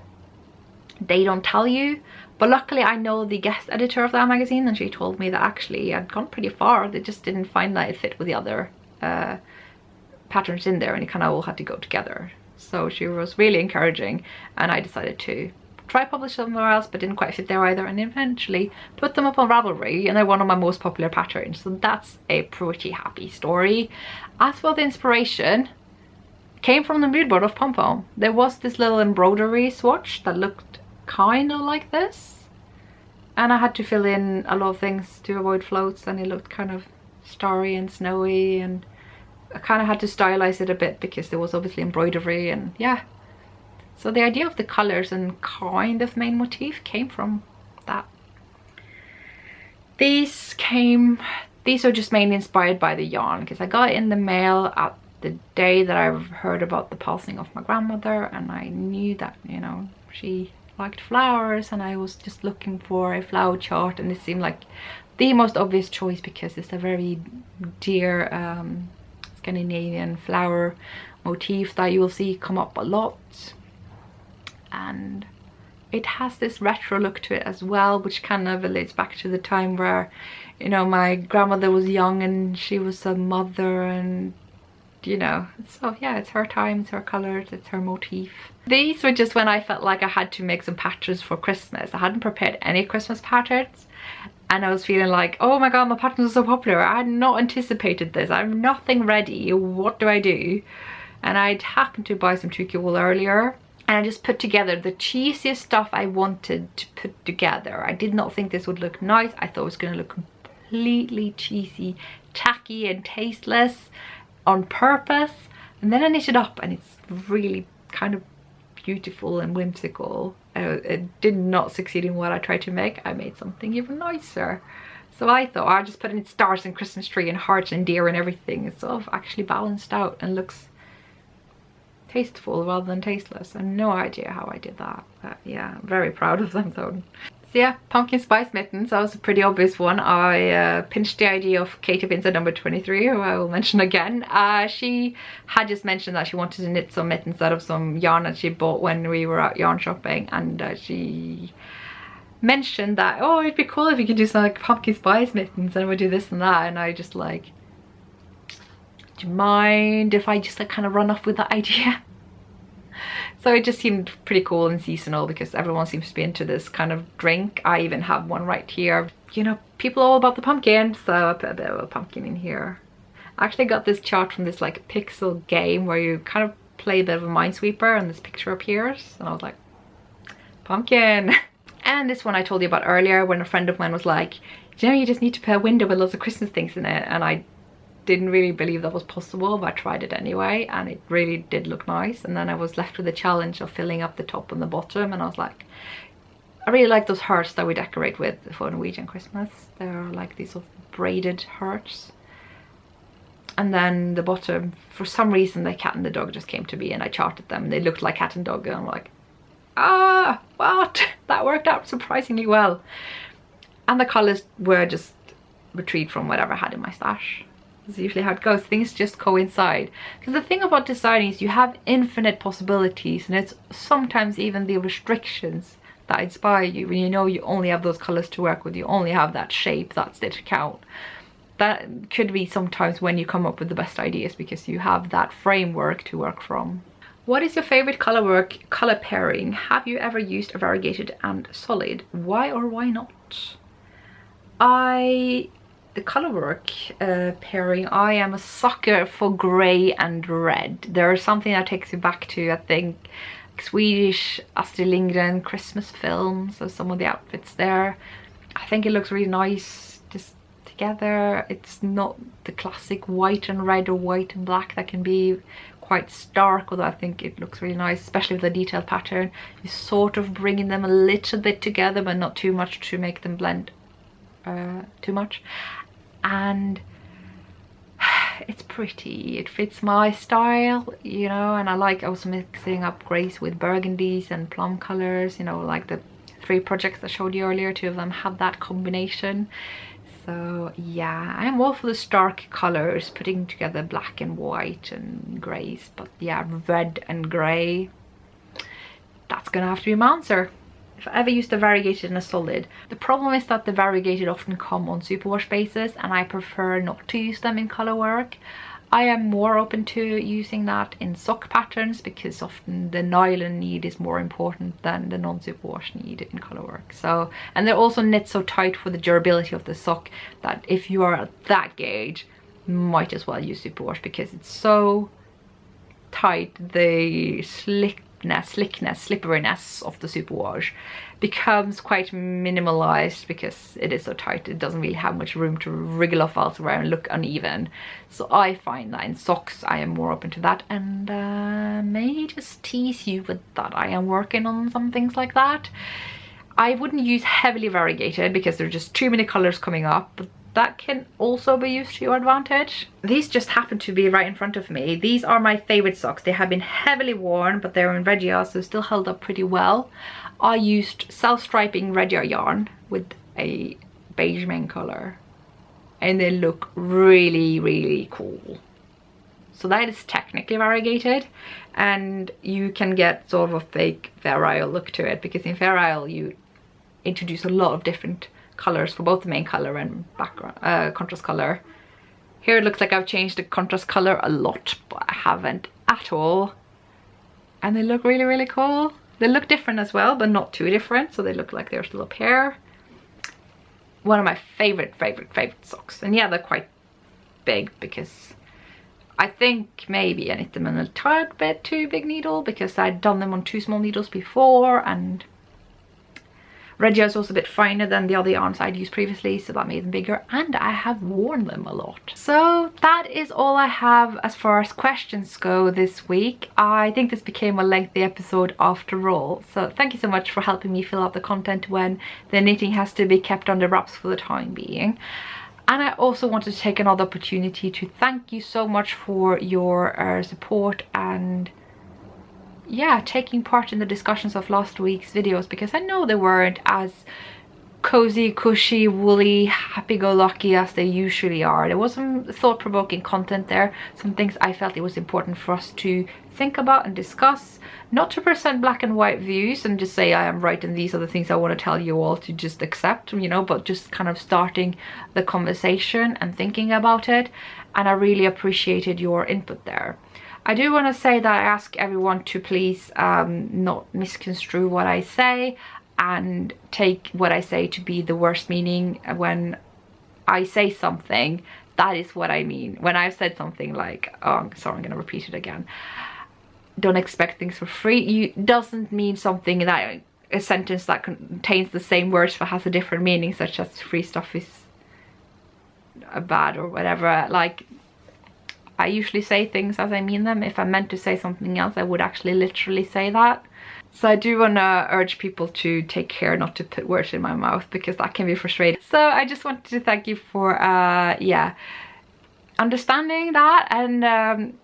they don't tell you. But luckily I know the guest editor of that magazine, and she told me that actually I'd gone pretty far. They just didn't find that it fit with the other patterns in there, and it kind of all had to go together. So she was really encouraging, and I decided to try publish somewhere else, but didn't quite fit there either, and eventually put them up on Ravelry, and they're one of my most popular patterns. So that's a pretty happy story. As for the inspiration, came from the mood board of Pom Pom. There was this little embroidery swatch that looked kind of like this, and I had to fill in a lot of things to avoid floats, and it looked kind of starry and snowy, and I kind of had to stylize it a bit because there was obviously embroidery, and yeah. So the idea of the colors and kind of main motif came from that. These are just mainly inspired by the yarn, because I got it in the mail at the day that I heard about the passing of my grandmother, and I knew that, you know, she liked flowers, and I was just looking for a flower chart, and this seemed like the most obvious choice because it's a very dear Scandinavian flower motif that you will see come up a lot, and it has this retro look to it as well, which kind of relates back to the time where, you know, my grandmother was young and she was a mother, and you know, so yeah, it's her time, it's her colors, it's her motif. These were just when I felt like I had to make some patterns for Christmas. I hadn't prepared any Christmas patterns, and I was feeling like, oh my god, my patterns are so popular, I had not anticipated this, I have nothing ready, what do I do? And I'd happened to buy some Turkey wool earlier, and I just put together the cheesiest stuff I wanted to put together. I did not think this would look nice. I thought it was going to look completely cheesy, tacky and tasteless on purpose. And then I knit it up and it's really kind of beautiful and whimsical. It did not succeed in what I tried to make. I made something even nicer. So I thought I'll just put in stars and Christmas tree and hearts and deer and everything. It's sort of actually balanced out and looks tasteful rather than tasteless. I have no idea how I did that, but yeah, I'm very proud of them though. So yeah, pumpkin spice mittens, that was a pretty obvious one. I pinched the idea of Katie Vincent number 23, who I will mention again. She had just mentioned that she wanted to knit some mittens out of some yarn that she bought when we were out yarn shopping, and she mentioned that, oh, it'd be cool if you could do some like pumpkin spice mittens and we'd do this and that, and I just like, do you mind if I just like kind of run off with that idea? So it just seemed pretty cool and seasonal because everyone seems to be into this kind of drink. I even have one right here. You know, people are all about the pumpkin, so I put a bit of a pumpkin in here. I actually got this chart from this like pixel game where you kind of play a bit of a minesweeper and this picture appears, and I was like, pumpkin. And this one I told you about earlier when a friend of mine was like, you know, you just need to put a window with lots of Christmas things in it, and I didn't really believe that was possible, but I tried it anyway and it really did look nice. And then I was left with the challenge of filling up the top and the bottom, and I was like, I really like those hearts that we decorate with for Norwegian Christmas. They're like these sort of braided hearts, and then the bottom, for some reason the cat and the dog just came to me and I charted them and they looked like cat and dog, and I'm like, ah, what? That worked out surprisingly well. And the colors were just retrieved from whatever I had in my stash. That's usually how it goes. Things just coincide. Because the thing about designing is you have infinite possibilities, and it's sometimes even the restrictions that inspire you. When you know you only have those colors to work with, you only have that shape, that stitch count. That could be sometimes when you come up with the best ideas, because you have that framework to work from. What is your favorite color pairing? Have you ever used a variegated and solid? Why or why not? The colorwork pairing, I am a sucker for grey and red. There's something that takes you back to, I think, Swedish Astrid Lindgren Christmas films, so some of the outfits there. I think it looks really nice just together. It's not the classic white and red or white and black that can be quite stark, although I think it looks really nice, especially with the detailed pattern. You're sort of bringing them a little bit together, but not too much to make them blend too much. And it's pretty, it fits my style, you know, and I like also mixing up greys with burgundies and plum colors, you know, like the 3 projects I showed you earlier, 2 of them had that combination. So yeah, I'm all for the stark colors, putting together black and white and greys, but yeah, red and grey, that's gonna have to be my answer. If I ever used a variegated and a solid. The problem is that the variegated often come on superwash bases, and I prefer not to use them in color work. I am more open to using that in sock patterns because often the nylon need is more important than the non-superwash need in color work. So, and they're also knit so tight for the durability of the sock that if you are at that gauge, you might as well use superwash because it's so tight. The slipperiness of the superwash becomes quite minimalized because it is so tight. It doesn't really have much room to wriggle off elsewhere and look uneven. So I find that in socks I am more open to that, and may just tease you with that. I am working on some things like that. I wouldn't use heavily variegated because there are just too many colors coming up, but that can also be used to your advantage. These just happen to be right in front of me. These are my favorite socks. They have been heavily worn, but they're in Regia, so still held up pretty well. I used self-striping Regia yarn with a beige main color, and they look really, really cool. So that is technically variegated, and you can get sort of a fake Fair Isle look to it, because in Fair Isle you introduce a lot of different colors for both the main color and background contrast color. Here it looks like I've changed the contrast color a lot, but I haven't at all. And they look really, really cool. They look different as well, but not too different, so they look like they're still a pair. One of my favorite socks. And yeah, they're quite big, because I think maybe I knit them in a tad bit too big needle, because I'd done them on 2 small needles before, and Regia is also a bit finer than the other yarns I'd used previously, so that made them bigger, and I have worn them a lot. So that is all I have as far as questions go this week. I think this became a lengthy episode after all, so thank you so much for helping me fill out the content when the knitting has to be kept under wraps for the time being. And I also wanted to take another opportunity to thank you so much for your support and yeah, taking part in the discussions of last week's videos, because I know they weren't as cozy, cushy, woolly, happy-go-lucky as they usually are. There was some thought-provoking content there, some things I felt it was important for us to think about and discuss, not to present black and white views and just say I am right and these are the things I want to tell you all to just accept, you know, but just kind of starting the conversation and thinking about it. And I really appreciated your input there. I do want to say that I ask everyone to please not misconstrue what I say and take what I say to be the worst meaning. When I say something, that is what I mean. When I've said something like, oh, sorry, I'm going to repeat it again. Don't expect things for free. Doesn't mean something that a sentence that contains the same words but has a different meaning, such as free stuff is bad or whatever. Like, I usually say things as I mean them. If I meant to say something else, I would actually literally say that. So I do want to urge people to take care not to put words in my mouth, because that can be frustrating. So I just wanted to thank you for yeah, understanding that and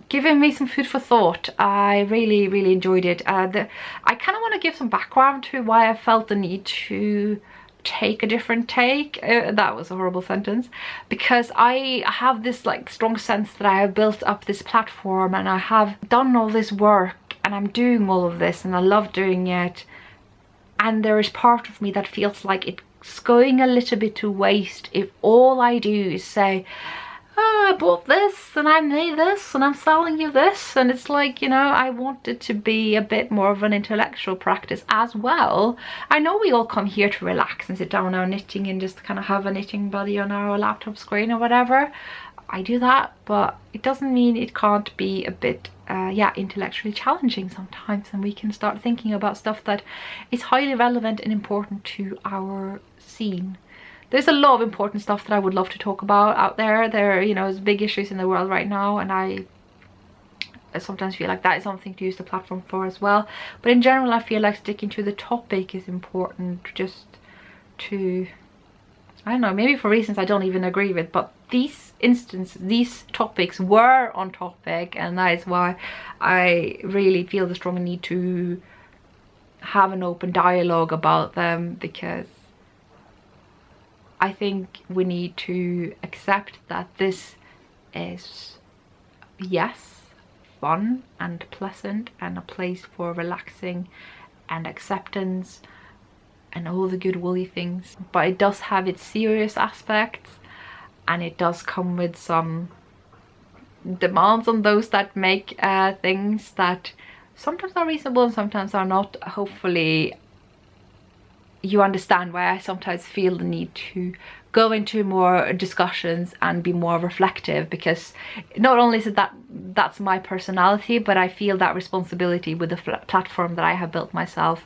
giving me some food for thought. I really enjoyed it. I kind of want to give some background to why I felt the need to take a different take. That was a horrible sentence, because I have this like strong sense that I have built up this platform and I have done all this work and I'm doing all of this and I love doing it, and there is part of me that feels like it's going a little bit to waste if all I do is say, oh, I bought this and I made this and I'm selling you this. And it's like, you know, I want it to be a bit more of an intellectual practice as well. I know we all come here to relax and sit down our knitting and just kind of have a knitting buddy on our laptop screen or whatever. I do that, but it doesn't mean it can't be a bit yeah, intellectually challenging sometimes, and we can start thinking about stuff that is highly relevant and important to our scene. There's a lot of important stuff that I would love to talk about out there. There, you know, there's big issues in the world right now, and I sometimes feel like that is something to use the platform for as well. But in general, I feel like sticking to the topic is important, just to, I don't know, maybe for reasons I don't even agree with, but these topics were on topic, and that is why I really feel the strong need to have an open dialogue about them, because I think we need to accept that this is, yes, fun and pleasant and a place for relaxing and acceptance and all the good woolly things, but it does have its serious aspects, and it does come with some demands on those that make things that sometimes are reasonable and sometimes are not. Hopefully you understand why I sometimes feel the need to go into more discussions and be more reflective, because not only is it that that's my personality, but I feel that responsibility with the platform that I have built myself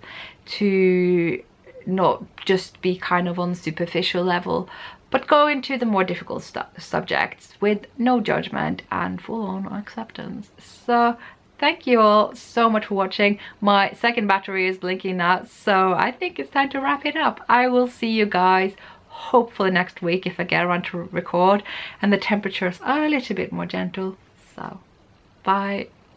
to not just be kind of on the superficial level, but go into the more difficult subjects with no judgment and full-on acceptance. So thank you all so much for watching. My second battery is blinking now, so I think it's time to wrap it up. I will see you guys hopefully next week if I get around to record and the temperatures are a little bit more gentle. So bye.